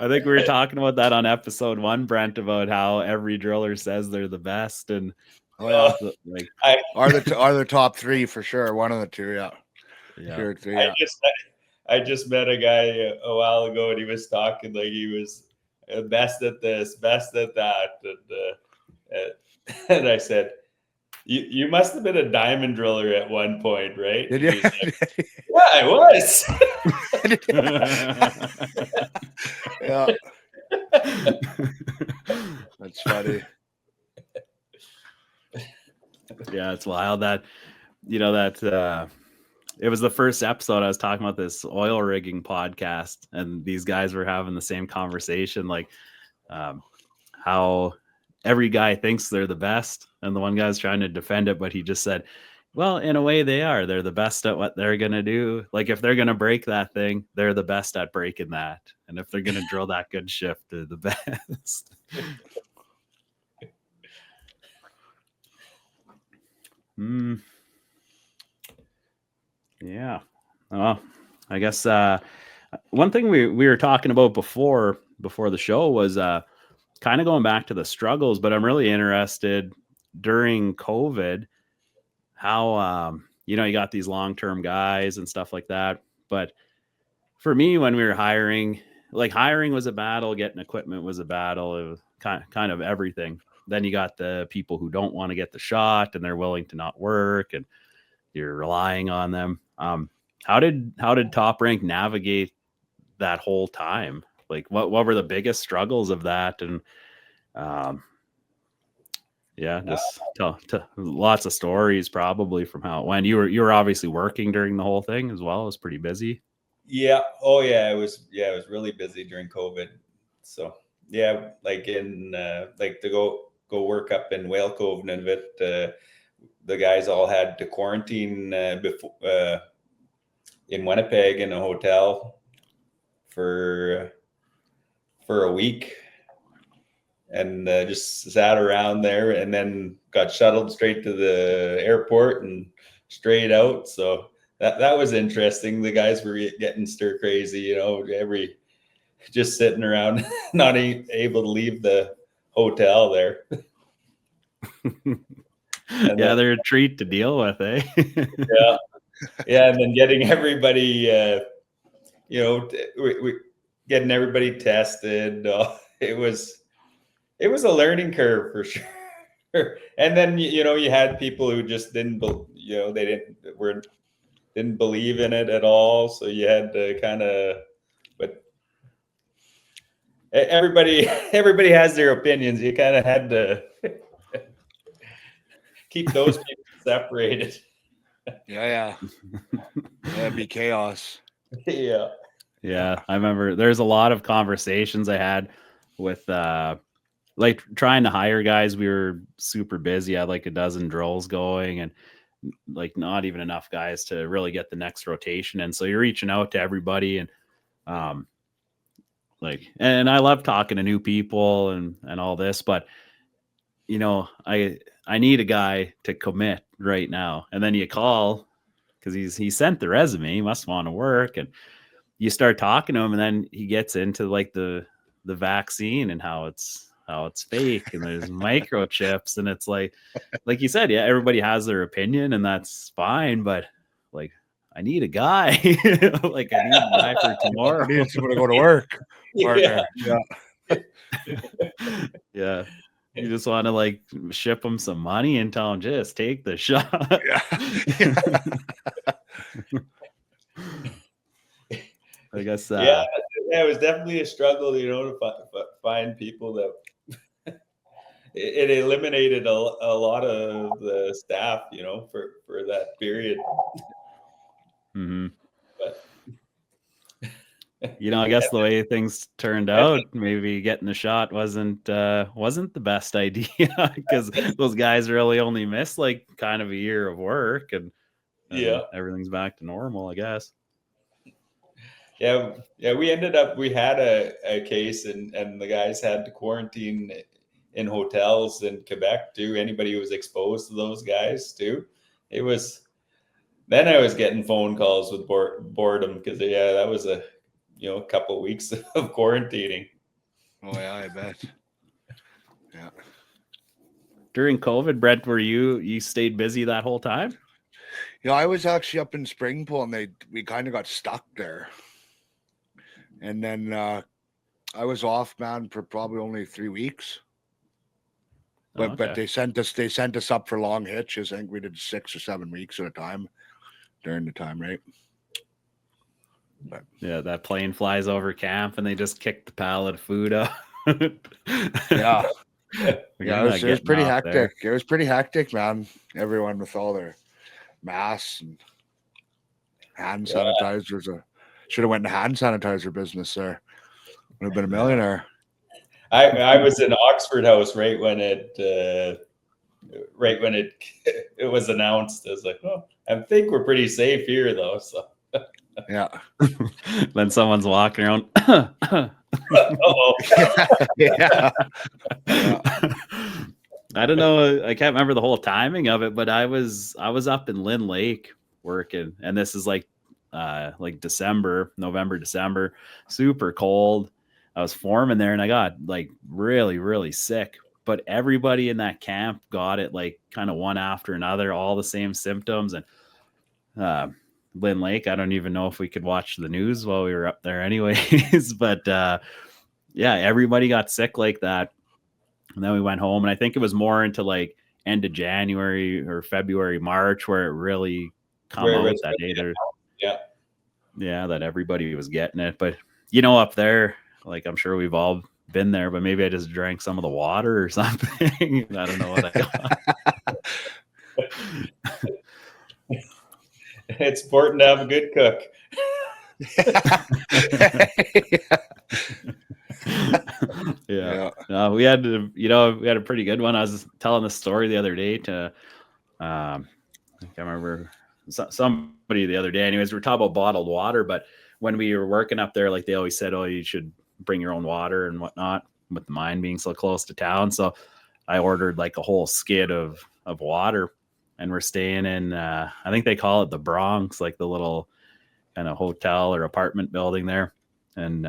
I think we were talking about that on episode 1, Brent, about how every driller says they're the best, and
like are the top 3 for sure. One of the 2, yeah.
Yeah. I just met a guy a while ago, and he was talking like he was best at this, best at that, and I said, "You must have been a diamond driller at one point, right?"
Did you?
Like, yeah, I was.
Yeah. That's funny.
Yeah, it's wild that it was the first episode I was talking about this oil rigging podcast, and these guys were having the same conversation, like how every guy thinks they're the best, and the one guy's trying to defend it, but he just said, well, in a way they're the best at what they're going to do. Like if they're going to break that thing, they're the best at breaking that. And if they're going to drill that good shift, they're the best. Yeah. Well, I guess one thing we were talking about before the show was kind of going back to the struggles, but I'm really interested during COVID how you got these long-term guys and stuff like that. But for me, when we were hiring was a battle, getting equipment was a battle. It was kind of everything. Then you got the people who don't want to get the shot and they're willing to not work, and you're relying on them. How did Top Rank navigate that whole time? Like what were the biggest struggles of that? And just tell lots of stories probably from how it went. You were obviously working during the whole thing as well. It was pretty busy.
Yeah. Oh yeah. It was really busy during COVID. So yeah, like in like to go work up in Whale Cove, Nunavut, the guys all had to quarantine before in Winnipeg in a hotel for a week, and just sat around there, and then got shuttled straight to the airport and straight out. So that was interesting. The guys were getting stir crazy, just sitting around, not able to leave the hotel there.
Yeah, they're a treat to deal with, eh?
Yeah. yeah, and then getting everybody, getting everybody tested. It was a learning curve for sure. And then you had people who just didn't, they didn't believe in it at all. So you had to kind of, but everybody has their opinions. You kind of had to keep those people separated.
Yeah. That'd be chaos.
Yeah.
Yeah, I remember there's a lot of conversations I had with like trying to hire guys. We were super busy. I had like a dozen drills going and like not even enough guys to really get the next rotation. And so you're reaching out to everybody and and I love talking to new people and all this, but I need a guy to commit right now. And then you call because he sent the resume, he must want to work, and you start talking to him, and then he gets into like the vaccine and how it's fake and there's microchips, and it's like you said, yeah, everybody has their opinion and that's fine, but like I need a guy. Like I need a guy for tomorrow.
I need someone to go to work. Partner. Yeah.
Yeah. You just want to like ship them some money and tell them just take the shot. I guess.
Yeah, it was definitely a struggle, to find people that it eliminated a lot of the staff, for that period.
Mm-hmm.
But
I guess the way things turned out, maybe getting the shot wasn't the best idea because those guys really only missed like kind of a year of work and everything's back to normal, I guess.
Yeah, we had a case and the guys had to quarantine in hotels in Quebec too. Anybody who was exposed to those guys too. Then I was getting phone calls with boredom because that was a couple of weeks of quarantining.
Oh yeah, I bet. Yeah.
During COVID, Brent, were you stayed busy that whole time?
Yeah, I was actually up in Springpool and we kind of got stuck there. And then I was off, man, for probably only 3 weeks. But
Okay.
but they sent us up for long hitches. I think we did 6 or 7 weeks at a time during the time, right? But
yeah, that plane flies over camp and they just kick the pallet of food up.
yeah.
Yeah,
It was pretty hectic. There. It was pretty hectic, man. Everyone with all their masks and hand sanitizers. Should have went into hand sanitizer business there. Would have been a millionaire.
I was in Oxford House right when it was announced. I was like, oh, I think we're pretty safe here though. So
yeah.
Then someone's walking around.
Yeah.
I don't know. I can't remember the whole timing of it, but I was up in Lynn Lake working, and this is like November, December, super cold. I was foreman there and I got like really, really sick, but everybody in that camp got it like kind of one after another, all the same symptoms. And Lynn Lake, I don't even know if we could watch the news while we were up there anyways, but everybody got sick like that. And then we went home, and I think it was more into like end of January or February, March, where it really come out that day there. Yeah, that everybody was getting it. But up there, like I'm sure we've all been there, but maybe I just drank some of the water or something. I don't know what I got.
It's important to have a good cook.
Yeah. We had a pretty good one. I was telling the story the other day to I can't remember somebody the other day. Anyways, we were talking about bottled water, but when we were working up there, like they always said, oh, you should bring your own water and whatnot, with the mine being so close to town. So I ordered like a whole skid of water, and we're staying in I think they call it the Bronx, like the little kind of hotel or apartment building there. And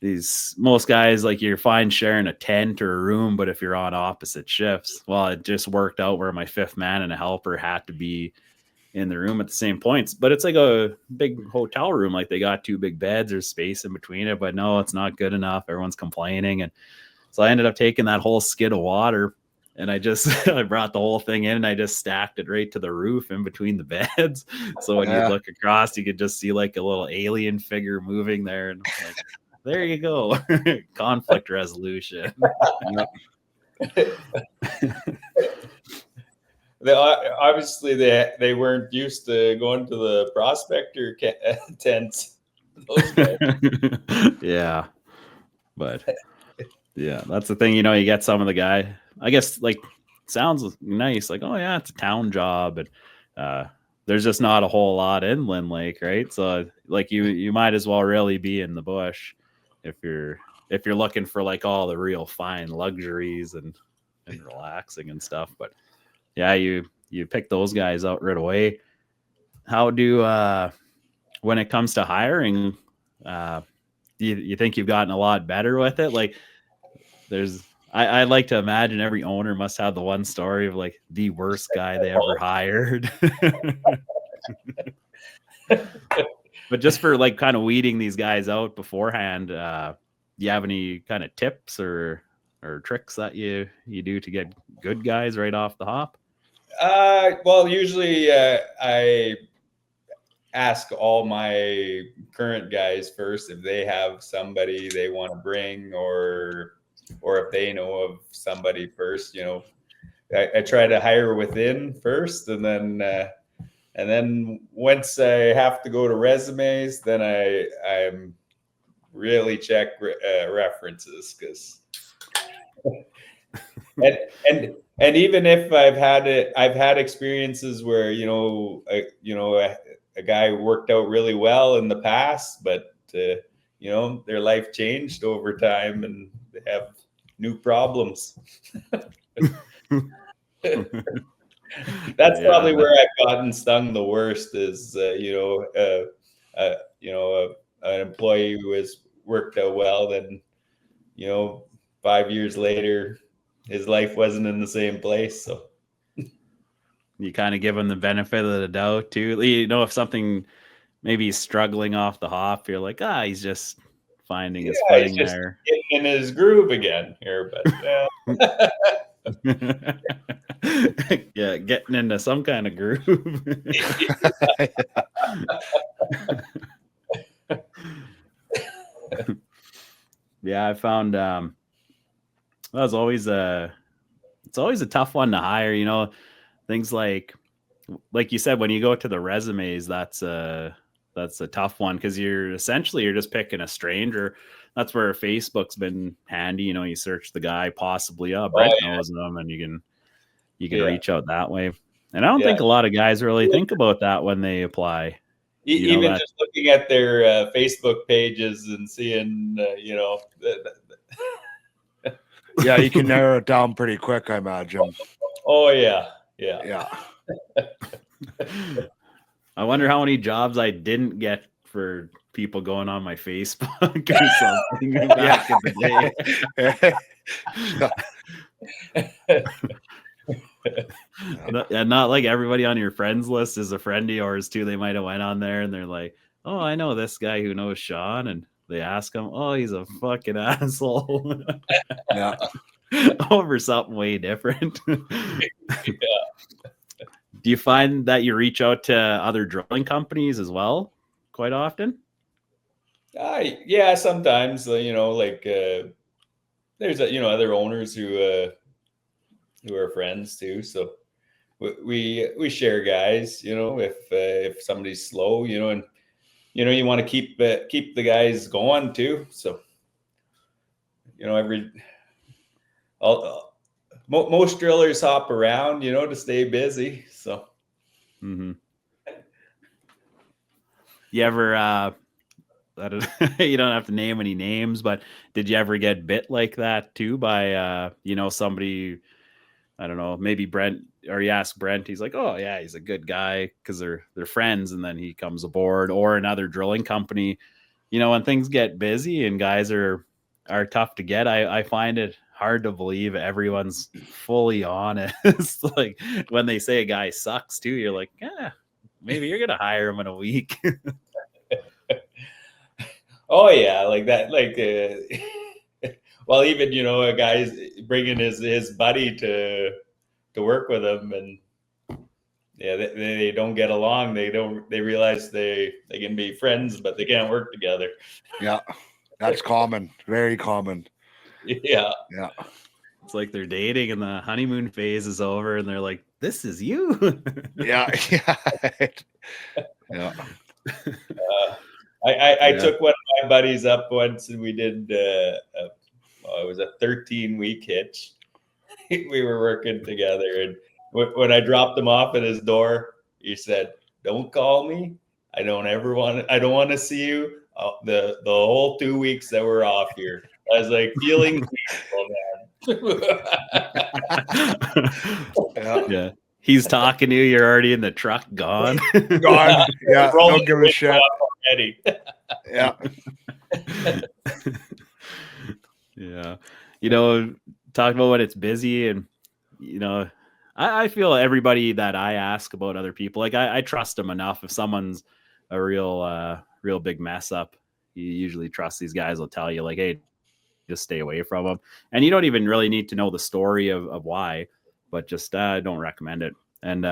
these most guys, like you're fine sharing a tent or a room, but if you're on opposite shifts, well, it just worked out where my fifth man and a helper had to be in the room at the same points, but it's like a big hotel room. Like they got 2 big beds, there's space in between it, but no, it's not good enough. Everyone's complaining. And so I ended up taking that whole skid of water and I just, I brought the whole thing in and I just stacked it right to the roof in between the beds. So when you look across, you could just see like a little alien figure moving there. And like, there you go. Conflict resolution.
Obviously they weren't used to going to the prospector tents. Those guys.
Yeah, but yeah, that's the thing. You know, you get some of the guy. I guess like sounds nice. Like, oh yeah, it's a town job, and there's just not a whole lot inland lake, right? So like you might as well really be in the bush if you're looking for like all the real fine luxuries and relaxing and stuff. But yeah, you pick those guys out right away. How do when it comes to hiring, you think you've gotten a lot better with it? Like I like to imagine every owner must have the one story of like the worst guy they ever hired. But just for like kind of weeding these guys out beforehand, do you have any kind of tips or tricks that you do to get good guys right off the hop?
Well, usually I ask all my current guys first if they have somebody they want to bring, or if they know of somebody first. You know, I try to hire within first, and then once I have to go to resumes, then I'm really check references, because and even if I've had experiences where a guy worked out really well in the past, but their life changed over time and they have new problems. That's probably where I've gotten stung the worst, is an employee who has worked out well, then 5 years later his life wasn't in the same place. So
you kind of give him the benefit of the doubt too. If something maybe he's struggling off the hop, you're like, he's just finding his footing
he's just
there.
getting in his groove again here, but
yeah, getting into some kind of groove. Yeah, I found it's always a tough one to hire. Things like you said, when you go to the resumes, that's a tough one, because you're just picking a stranger. That's where Facebook's been handy. You search the guy, possibly Brent knows him, and you can reach out that way. And I don't think a lot of guys really think about that when they apply.
Even just looking at their Facebook pages and seeing,
yeah, you can narrow it down pretty quick, I imagine.
Oh yeah.
I wonder how many jobs I didn't get for people going on my Facebook or something back in the day. Not like everybody on your friends list is a friend of yours too. They might have went on there and they're like, oh, I know this guy who knows Sean, and they ask him, oh, he's a fucking asshole.
Yeah.
Over something way different. Do you find that you reach out to other drilling companies as well quite often?
Yeah, sometimes. There's other owners who are friends too. So we share guys. If somebody's slow, and you want to keep the guys going too. So most drillers hop around, to stay busy. So,
You ever, you don't have to name any names, but did you ever get bit like that too by, somebody, I don't know, maybe Brent, or you ask Brent, he's like, oh yeah, he's a good guy, because they're friends, and then he comes aboard, or another drilling company, when things get busy and guys are tough to get, I find it hard to believe everyone's fully honest. Like when they say a guy sucks too, you're like, maybe you're gonna hire him in a week.
Oh yeah, like that, like well, even a guy's bringing his buddy to work with him, and yeah, they don't get along. They realize they can be friends, but they can't work together.
Yeah, that's common, very common.
Yeah.
Yeah,
It's like they're dating and the honeymoon phase is over and they're like, this is you.
yeah, yeah, yeah.
I
Yeah.
took one of my buddies up once, and we did it was a 13-week hitch. We were working together, and when I dropped him off at his door, he said, "Don't call me. I don't want to see you the whole 2 weeks that we're off here." I was like, feeling peaceful, man.
Yeah.
Yeah. He's talking to you. You're already in the truck, gone.
Gone. Yeah,
Rolling
don't give a shit.
already.
Yeah,
Yeah. Talk about when it's busy, and I feel everybody that I ask about other people, like I trust them enough. If someone's a real big mess up, you usually trust these guys will tell you like, hey, just stay away from them. And you don't even really need to know the story of why, but just don't recommend it. And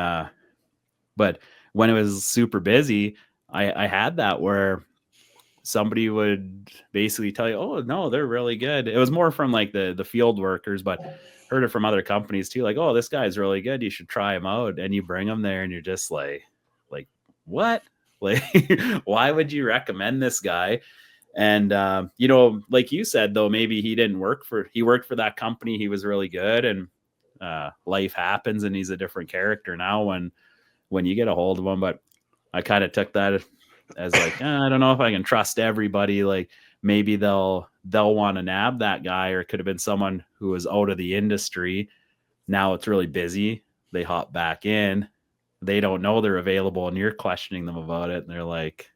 but when it was super busy, I had that where somebody would basically tell you, oh no, they're really good. It was more from like the field workers, but heard it from other companies too. Like, oh, this guy's really good. You should try him out. And you bring him there and you're just like, what? Like, why would you recommend this guy? And, like you said, though, maybe he worked for that company. He was really good, and life happens and he's a different character now when you get a hold of him. But I kind of took that as like, I don't know if I can trust everybody. Like maybe they'll want to nab that guy, or it could have been someone who was out of the industry. Now it's really busy. They hop back in. They don't know they're available, and you're questioning them about it. And they're like,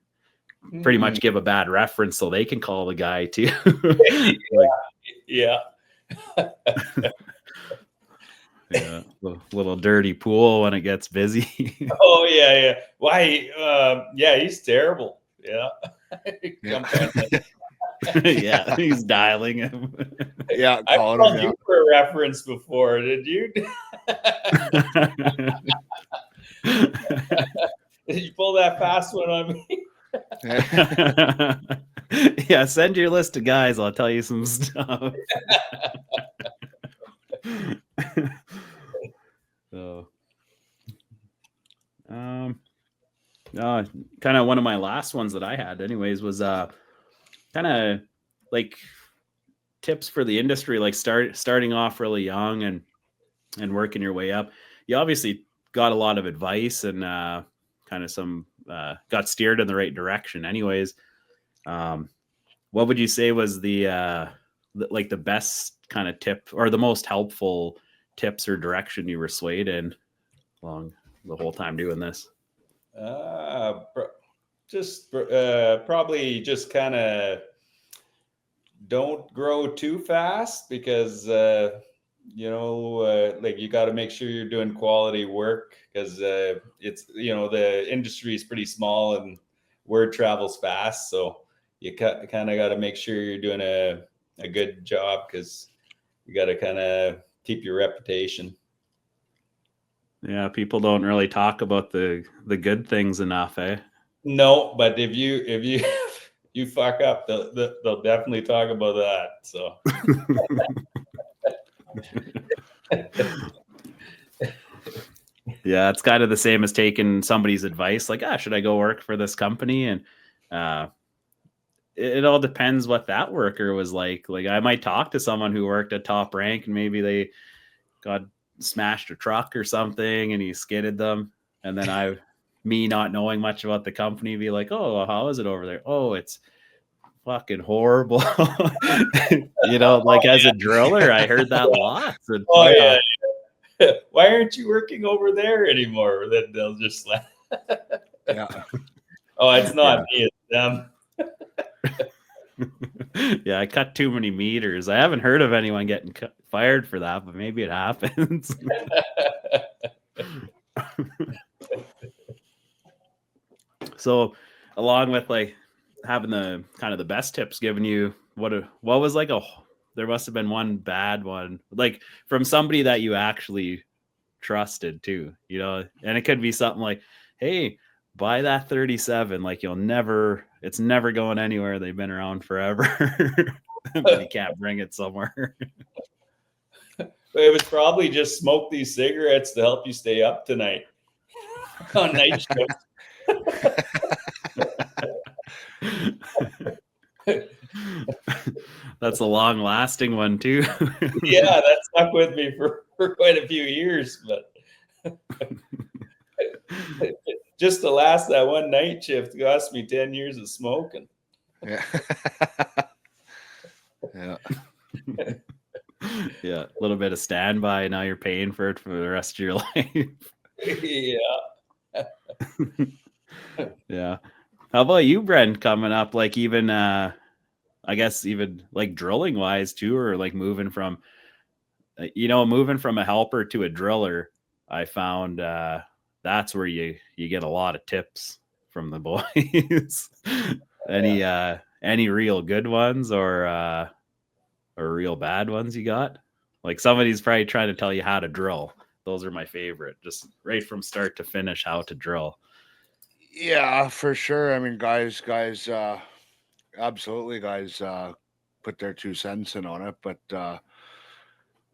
pretty much give a bad reference so they can call the guy too.
Yeah.
Yeah, little dirty pool when it gets busy.
Oh yeah. Why? Yeah, he's terrible. Yeah.
Yeah, he's dialing him.
yeah.
I
Call
called
him.
you for a reference before, did you? Did you pull that fast one on me?
Yeah.
Yeah, send your list of guys. I'll tell you some stuff. So, kind of one of my last ones that I had, anyways, was kind of like tips for the industry, like starting off really young and working your way up. You obviously got a lot of advice and kind of some got steered in the right direction, anyways. What would you say was the best kind of tip or the most helpful tips or direction you were swayed in along the whole time doing this?
Probably just kind of don't grow too fast, because like you got to make sure you're doing quality work, because it's the industry is pretty small and word travels fast, so you kind of got to make sure you're doing a good job, because you got to kind of keep your reputation.
Yeah, people don't really talk about the good things enough, eh?
No, but if you you fuck up, they'll definitely talk about that. So
yeah, it's kind of the same as taking somebody's advice, like, should I go work for this company? And it all depends what that worker was like. Like I might talk to someone who worked at Top Rank and maybe they got smashed a truck or something and he skidded them. And then me not knowing much about the company, be like, oh, how is it over there? Oh, it's fucking horrible. As a driller, I heard that lots. And,
yeah. Why aren't you working over there anymore? Then they'll just like,
Yeah.
Oh, it's not me, it's them.
Yeah, I cut too many meters. I haven't heard of anyone getting fired for that, but maybe it happens. So along with like having the kind of the best tips given you, what was like there must have been one bad one, like from somebody that you actually trusted too, you know, and it could be something like, hey, buy that 37, like it's never going anywhere. They've been around forever. But you can't bring it somewhere.
It was probably just smoke these cigarettes to help you stay up tonight on night shift.
That's a long lasting one too.
Yeah, that stuck with me for quite a few years, but just to last that one night shift cost me 10 years of smoking.
Yeah. Yeah.
Yeah, a little bit of standby. Now you're paying for it for the rest of your life.
Yeah.
Yeah. How about you, Brent, coming up? Like even I guess even like drilling wise too, or like moving from a helper to a driller. I found that's where you get a lot of tips from the boys. Any real good ones or real bad ones you got? Like somebody's probably trying to tell you how to drill. Those are my favorite. Just right from start to finish, how to drill.
Yeah, for sure. I mean, guys, absolutely, guys, put their 2 cents in on it. But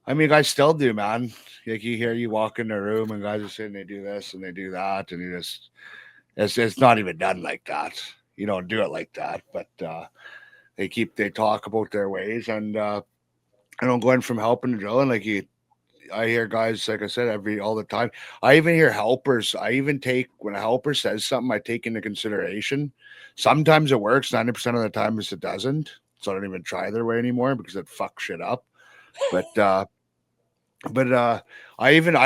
I mean, guys still do, man. Like you hear you walk in the room and guys are saying they do this and they do that, and it's not even done like that. You don't do it like that, but they talk about their ways, and going from helping to drilling, I hear guys, like I said, all the time. I even hear helpers. I even take, when a helper says something, I take into consideration. Sometimes it works. 90% of the time it doesn't. So I don't even try their way anymore because it fucks shit up. But I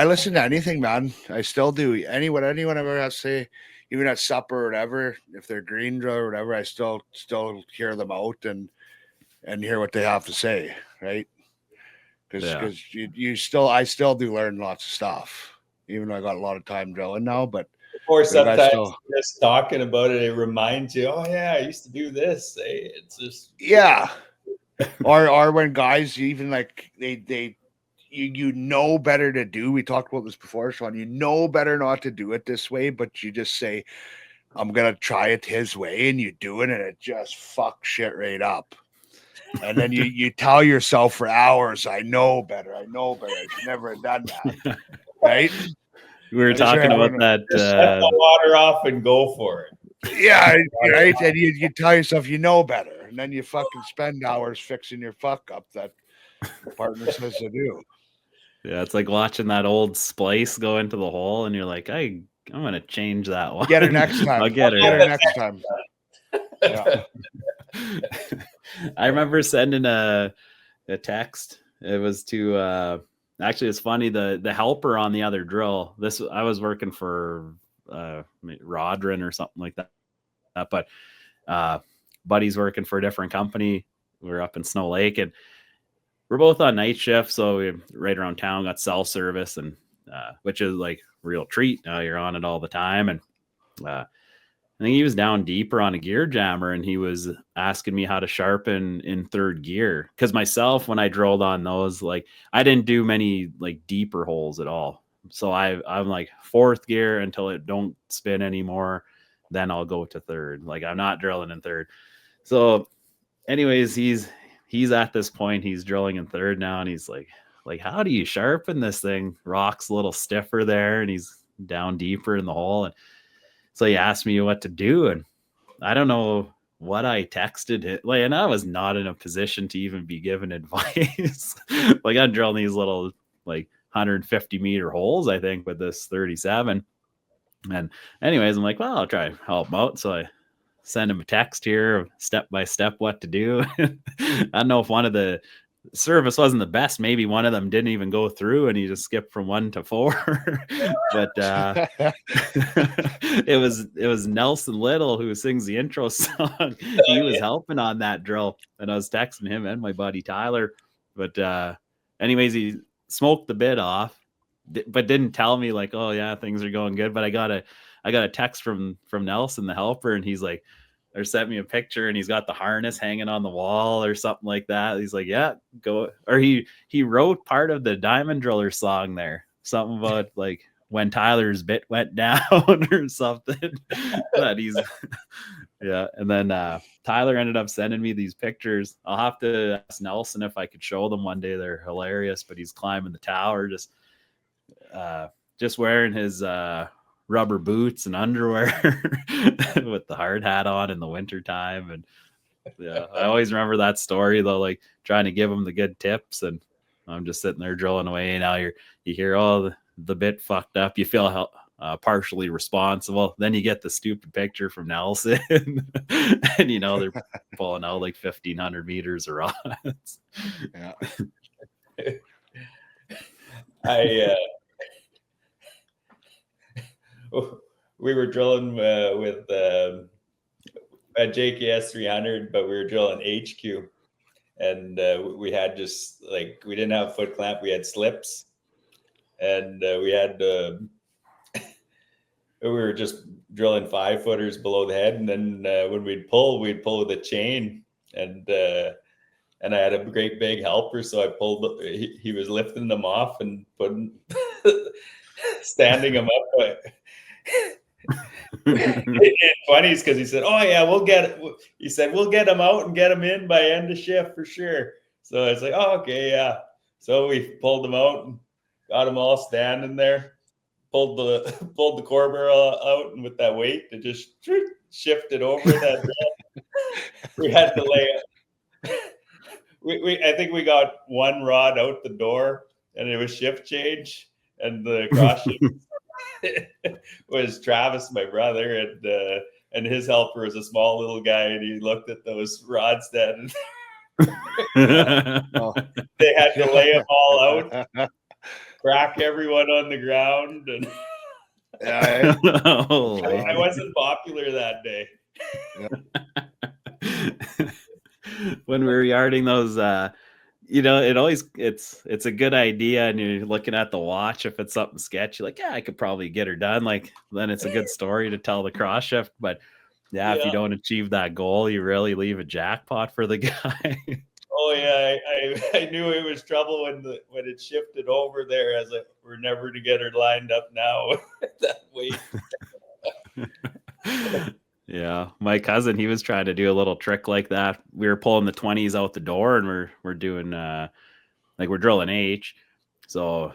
listen to anything, man. I still do. What anyone ever has to say, even at supper or whatever, if they're green drill or whatever, I still hear them out and hear what they have to say, right? Because I still do learn lots of stuff, even though I got a lot of time drilling now. But
or sometimes just talking about it reminds you, oh yeah, I used to do this. It's just
or when guys even like you know better to do. We talked about this before, Sean. You know better not to do it this way, but you just say, I'm gonna try it his way, and you do it, and it just fucks shit right up. And then you tell yourself for hours, I know better. I should never have done that. Right?
We were talking about that.
Just set the water off and go for it.
Yeah, right. And you tell yourself you know better, and then you fucking spend hours fixing your fuck up that the partner says to do.
Yeah, it's like watching that old splice go into the hole, and you're like, I'm gonna change that one.
Get her next time.
I'll get her
next time. Yeah.
I remember sending a text. It was to actually, it's funny, the helper on the other drill. I was working for Rodrin or something like that. But buddy's working for a different company. We were up in Snow Lake, and we're both on night shift, so we're right around town, got cell service, and which is like real treat. You're on it all the time, and I think he was down deeper on a gear jammer, and he was asking me how to sharpen in third gear. Because myself, when I drilled on those, like I didn't do many like deeper holes at all. So I'm like fourth gear until it don't spin anymore. Then I'll go to third. Like I'm not drilling in third. So anyways, he's at this point, he's drilling in third now, and he's like, how do you sharpen this thing? Rock's a little stiffer there, and he's down deeper in the hole. And so he asked me what to do, and I don't know what I texted it. Like, and I was not in a position to even be given advice. Like I'm drilling these little like 150 meter holes, I think, with this 37. And anyways, I'm like, well, I'll try to help him out. So I send him a text here, step by step, what to do. I don't know if one of the service wasn't the best. Maybe one of them didn't even go through, and he just skipped from 1 to 4. But it was Nelson Little who sings the intro song. He was helping on that drill, and I was texting him and my buddy Tyler. But anyways, he smoked the bit off, but didn't tell me like, oh yeah, things are going good. But I got a text from Nelson, the helper, and he's like, or sent me a picture, and he's got the harness hanging on the wall or something like that. He's like, yeah, go. Or he wrote part of the Diamond Driller song there, something about like when Tyler's bit went down or something. That he's yeah. And then Tyler ended up sending me these pictures. I'll have to ask Nelson if I could show them one day. They're hilarious. But he's climbing the tower, just wearing his rubber boots and underwear with the hard hat on in the wintertime. And yeah, I always remember that story though, like trying to give him the good tips, and I'm just sitting there drilling away. Now you hear all the bit fucked up. You feel partially responsible. Then you get the stupid picture from Nelson, and they're pulling out like 1,500 meters of rods.
Yeah.
We were drilling with a JKS 300, but we were drilling HQ, and we had just like, we didn't have foot clamp, we had slips, and we had we were just drilling 5-footers below the head, and then when we'd pull with a chain, and I had a great big helper, so I pulled. He was lifting them off and putting, standing them up. It's funny because he said, "Oh yeah, we'll get it." He said, "We'll get them out and get them in by end of shift for sure." So I was like, "Oh okay, yeah." So we pulled them out and got them all standing there. Pulled the core barrel out, and with that weight, it just shifted over that. We had to lay it. I think we got one rod out the door, and it was shift change, and the cross shift was Travis, my brother, and his helper was a small little guy, and he looked at those rods then. They had to lay them all out, crack everyone on the ground, and
Yeah.
I wasn't popular that day.
When we were yarding those, it's a good idea, and you're looking at the watch. If it's something sketchy, like, yeah, I could probably get her done. Like, then it's a good story to tell the cross shift. But yeah, if you don't achieve that goal, you really leave a jackpot for the guy.
Oh yeah, I knew it was trouble when it shifted over there. As we're never to get her lined up now that weight.
Yeah, my cousin, he was trying to do a little trick like that. We were pulling the 20s out the door, and we're doing we're drilling H. So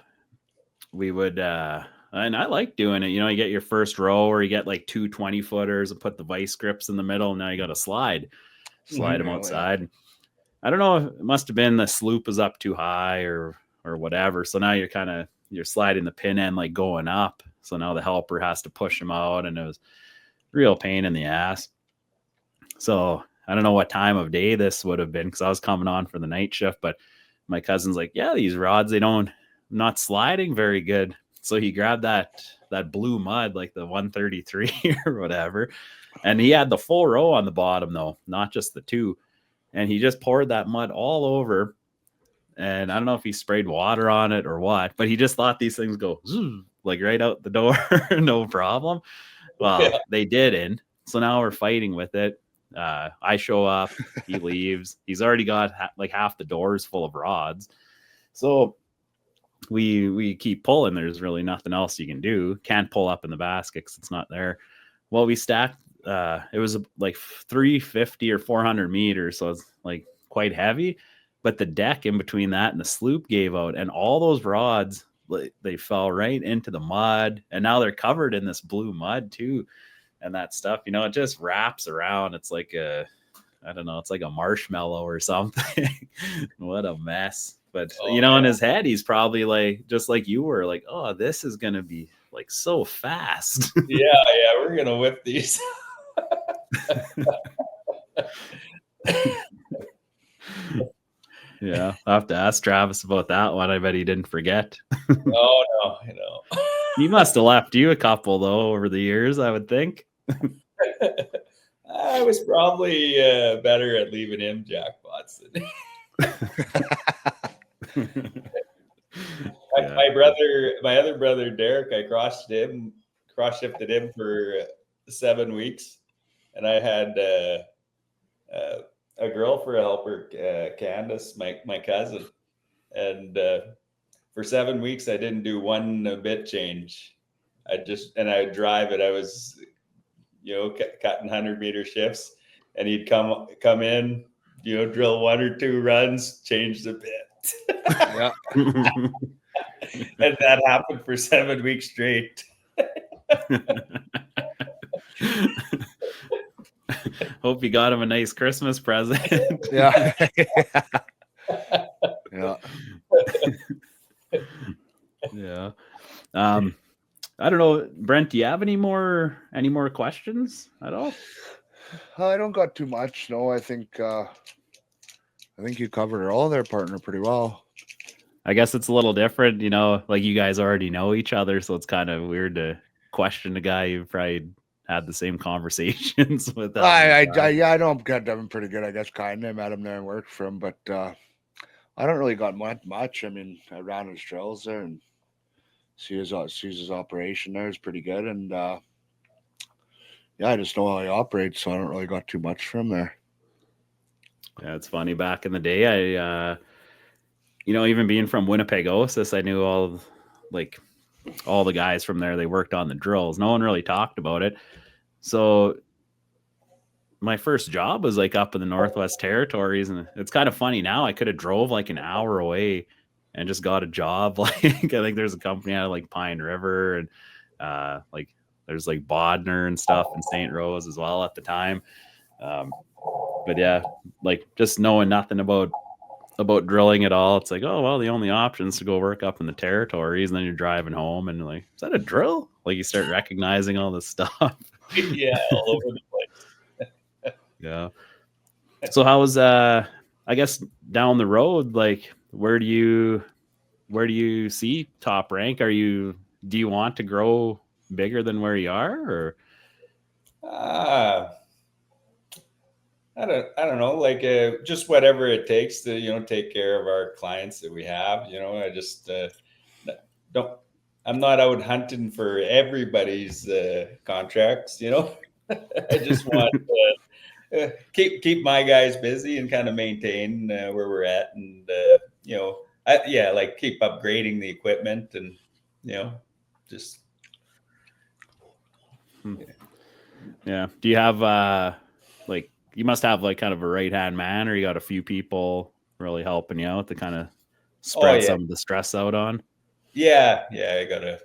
we would and I like doing it. You get your first row, or you get like 2 20-footers and put the vice grips in the middle, and now you got to slide them outside. Yeah. I don't know, it must have been the sloop is up too high or whatever. So now you're sliding the pin end like going up. So now the helper has to push them out, and it was real pain in the ass. So I don't know what time of day this would have been, because I was coming on for the night shift, but my cousin's like, yeah, these rods, not sliding very good. So he grabbed that blue mud, like the 133 or whatever. And he had the full row on the bottom though, not just the 2. And he just poured that mud all over. And I don't know if he sprayed water on it or what, but he just thought these things go like right out the door, no problem. Well, They didn't. So now we're fighting with it. I show up, he leaves. He's already got like half the doors full of rods. So we keep pulling. There's really nothing else you can do. Can't pull up in the basket because it's not there. Well, we stacked. It was like 350 or 400 meters, so it's like quite heavy. But the deck in between that and the sloop gave out, and all those rods, they fell right into the mud, and now they're covered in this blue mud too, and that stuff. It just wraps around. It's like it's like a marshmallow or something. What a mess. But in his head, he's probably like, just like you were, like, oh, this is gonna be like so fast.
Yeah, we're gonna whip these.
Yeah, I'll have to ask Travis about that one. I bet he didn't forget.
No.
He must have left you a couple though over the years, I would think.
I was probably better at leaving him jackpots than my other brother Derek, I cross shifted him for 7 weeks, and I had a girl for a helper, Candace, my cousin, and for 7 weeks I didn't do one bit change. I would drive it. I was, cutting 100-meter shifts, and he'd come in, drill 1 or 2 runs, change the bit.
Yeah.
And that happened for 7 weeks straight.
Hope you got him a nice Christmas present.
Yeah. Yeah.
Yeah. I don't know, Brent, do you have any more questions at all?
I don't got too much. No, I think you covered it all there, partner, pretty well.
I guess it's a little different, like you guys already know each other, so it's kind of weird to question a guy you've probably had the same conversations with.
I know I'm pretty good, I guess, kind of. I met him there and worked for him, but I don't really got much. I mean, I ran his drills there and see his operation there is pretty good, and I just know how he operates, so I don't really got too much from there.
Yeah, it's funny. Back in the day, I even being from Winnipeg, I knew all the guys from there. They worked on the drills. No one really talked about it. So my first job was up in the Northwest Territories, and it's kind of funny now. I could have drove an hour away and just got a job. I think there's a company out of Pine River, and there's Bodner and stuff in Ste.Rose as well at the time. But yeah, just knowing nothing about drilling at all, it's oh well, the only option is to go work up in the territories, and then you're driving home and is that a drill? You start recognizing all this stuff.
Yeah, all over the place.
Yeah. So how was I guess down the road, where do you see Top Rank? Do you want to grow bigger than where you are, or I don't know, just whatever it takes to take care of our clients that we have. I just I'm not out hunting for everybody's contracts. I just want to keep my guys busy and kind of maintain where we're at, and keep upgrading the equipment, and just yeah. Do you have you must have kind of a right-hand man, or you got a few people really helping you out to kind of spread some of the stress out on?
Yeah, I got a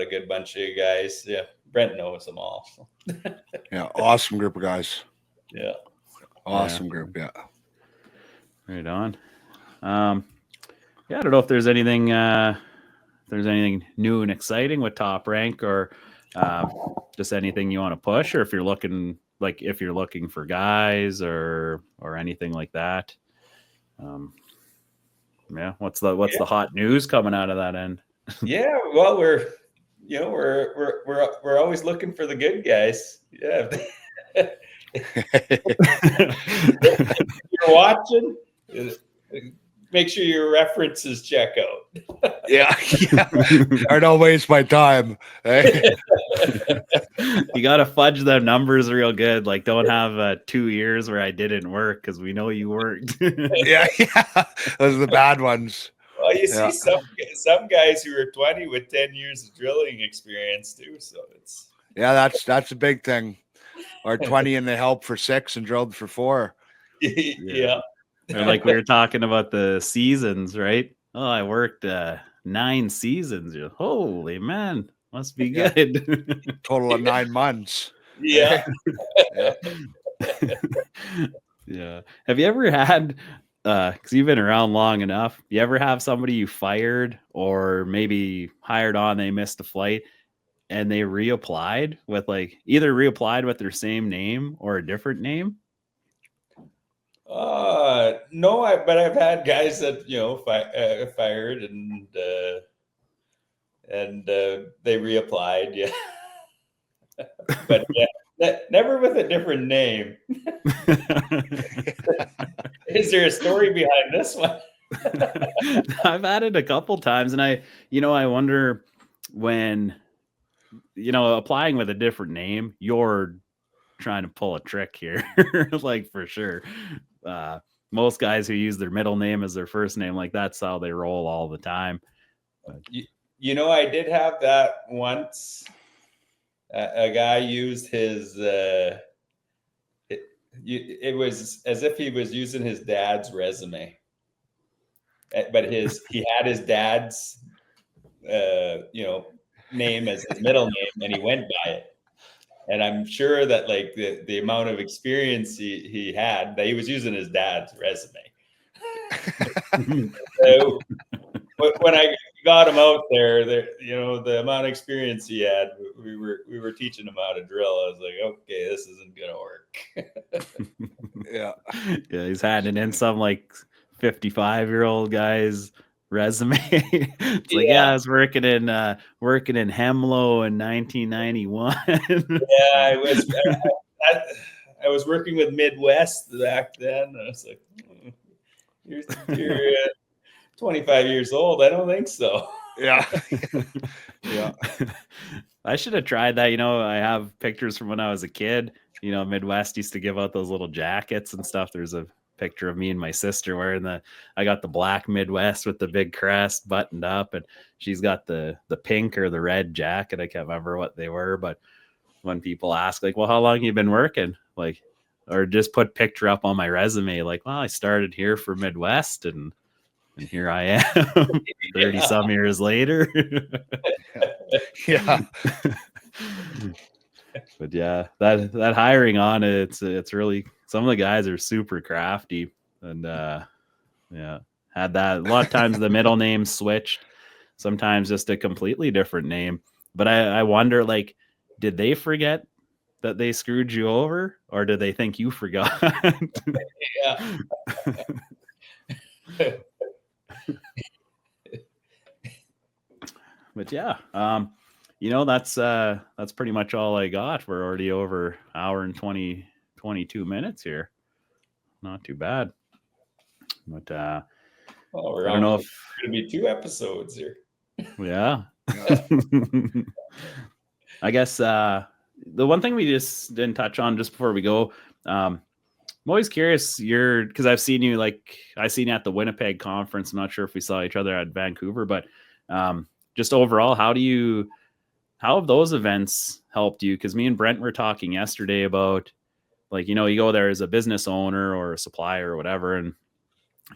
good bunch of guys. Yeah, Brent knows them all. So.
Yeah, awesome group of guys.
Yeah,
awesome group. Yeah,
right on. I don't know if there's anything new and exciting with Top Rank, or just anything you want to push, or if you're looking for guys or anything like that. What's the hot news coming out of that end?
Yeah, well, we're always looking for the good guys. Yeah. If you're watching, make sure your references check out.
Yeah. Or don't waste my time.
You got to fudge them numbers real good. Don't have 2 years where I didn't work, because we know you worked.
Yeah. Those are the bad ones.
Well, you see some guys who are 20 with 10 years of drilling experience too. So it's
that's a big thing. Or 20 and they helped for 6 and drilled for 4.
Yeah.
Or we were talking about the seasons, right? Oh, I worked 9 seasons. Holy man, must be good.
Total of 9 months.
Yeah.
Yeah. Have you ever had, because you've been around long enough, you ever have somebody you fired or maybe hired on, they missed a flight, and they reapplied with either reapplied with their same name or a different name?
No, but I've had guys that fired and they reapplied. Yeah. But never with a different name. Is there a story behind this one?
I've had it a couple times, and I wonder when, applying with a different name, you're trying to pull a trick here, like for sure. Most guys who use their middle name as their first name, like that's how they roll all the time. But
I did have that once. A guy used his. It was as if he was using his dad's resume, but he had his dad's name as his middle name, and he went by it. And I'm sure that like the amount of experience he had, that he was using his dad's resume. So when I got him out there, the amount of experience he had, we were teaching him how to drill. I was like, okay, this isn't gonna work.
Yeah.
Yeah, he's handing in some like 55-year-old guy's resume. It's like, yeah, I was working in Hemlo in 1991.
Yeah, I was working with Midwest back then. I was like, you're 25 years old. I don't think so.
Yeah. Yeah.
I should have tried that. I have pictures from when I was a kid. Midwest used to give out those little jackets and stuff. There's a picture of me and my sister wearing I got the black Midwest with the big crest buttoned up, and she's got the pink or the red jacket. I can't remember what they were, but when people ask like, well, how long you been working? Like, or just put picture up on my resume, like, well, I started here for Midwest and here I am 30 some years later.
Yeah.
But yeah, that hiring on it's really, some of the guys are super crafty, and yeah, had that a lot of times. The middle name switched, sometimes just a completely different name. But I wonder, like, did they forget that they screwed you over, or did they think you forgot?
Yeah.
But yeah, that's pretty much all I got. We're already over hour and 22 minutes here. Not too bad. But I don't know if
going to be 2 episodes here.
Yeah. I guess the one thing we just didn't touch on just before we go, I'm always curious, because I've seen you, like, I seen you at the Winnipeg conference. I'm not sure if we saw each other at Vancouver, but just overall, how have those events helped you? Because me and Brent were talking yesterday about, like, you go there as a business owner or a supplier or whatever, and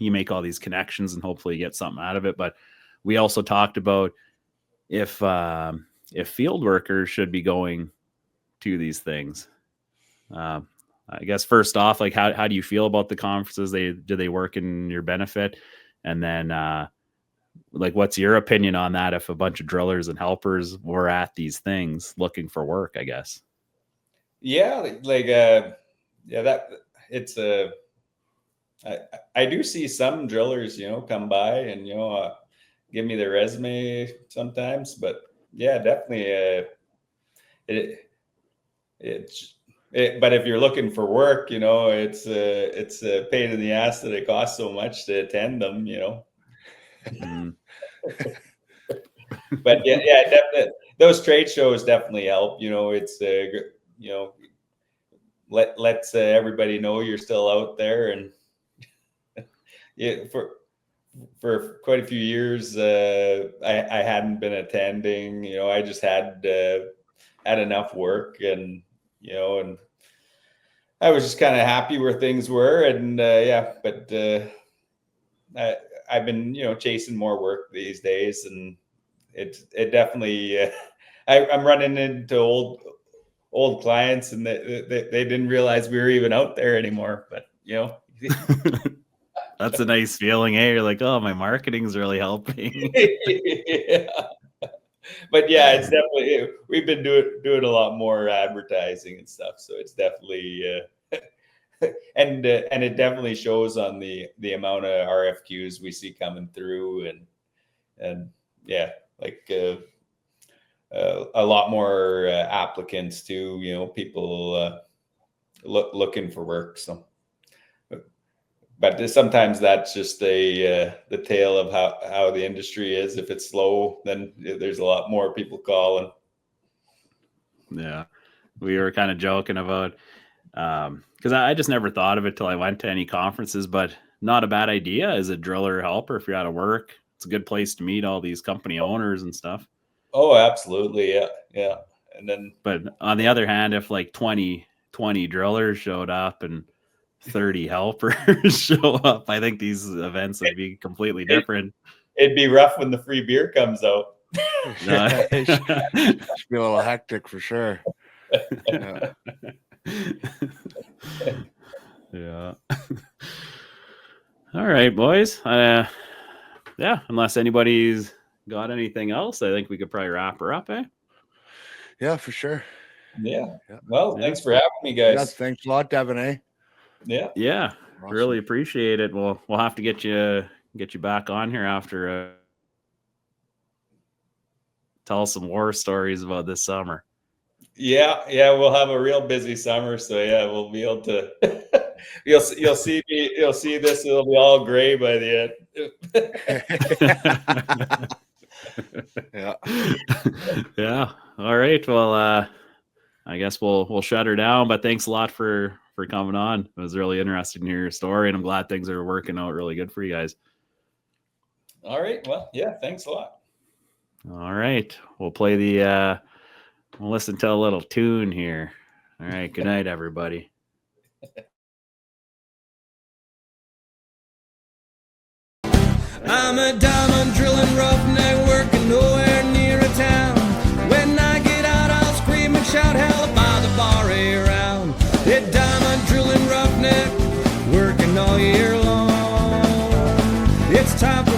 you make all these connections and hopefully you get something out of it. But we also talked about if field workers should be going to these things. I guess first off, like, how do you feel about the conferences? Do they work in your benefit? And then like, what's your opinion on that if a bunch of drillers and helpers were at these things looking for work, I guess?
Yeah, like that it's I do see some drillers, come by and give me their resume sometimes, but yeah, definitely but if you're looking for work, it's a pain in the ass that it costs so much to attend them,
Mm.
But yeah, definitely those trade shows definitely help. It's lets everybody know you're still out there, and yeah, for quite a few years, I hadn't been attending. I just had enough work, and and I was just kind of happy where things were, and yeah, but I've been chasing more work these days, and it definitely I'm running into old clients, and they didn't realize we were even out there anymore, but
That's a nice feeling, eh? You're like, oh, my marketing's really helping.
Yeah. But yeah, it's definitely, we've been doing a lot more advertising and stuff, so it's definitely and it definitely shows on the amount of RFQs we see coming through, and yeah, like a lot more applicants too. People looking for work. So, but sometimes that's just the tale of how the industry is. If it's slow, then there's a lot more people calling.
Yeah, we were kind of joking about because I just never thought of it till I went to any conferences, but not a bad idea as a driller helper if you're out of work. It's a good place to meet all these company owners and stuff.
Oh, absolutely. Yeah. And then,
but on the other hand, if like 20 drillers showed up and 30 helpers show up, I think these events would be completely different.
It'd be rough when the free beer comes out.
It's be a little hectic for sure. Yeah.
Yeah. All right, boys. Yeah, unless anybody's got anything else, I think we could probably wrap her up, eh?
Yeah, for sure.
Yeah. Well, thanks for having me, guys.
Yeah, thanks a lot, Devon, eh?
Yeah.
Yeah.
Awesome.
Really appreciate it. We'll have to get you back on here after tell some war stories about this summer.
Yeah, we'll have a real busy summer, so yeah, we'll be able to you'll see this, it'll be all gray by the
end. Yeah.
Yeah. All right. Well, I guess we'll shut her down, but thanks a lot for coming on. It was really interesting to hear your story, and I'm glad things are working out really good for you guys.
All right. Well, yeah, thanks a lot.
All right. We'll play we'll listen to a little tune here. All right. Good night, everybody.
I'm a diamond drilling roughneck working nowhere near a town. When I get out, I'll scream and shout hell by the bar around. It diamond drilling roughneck working all year long. It's time for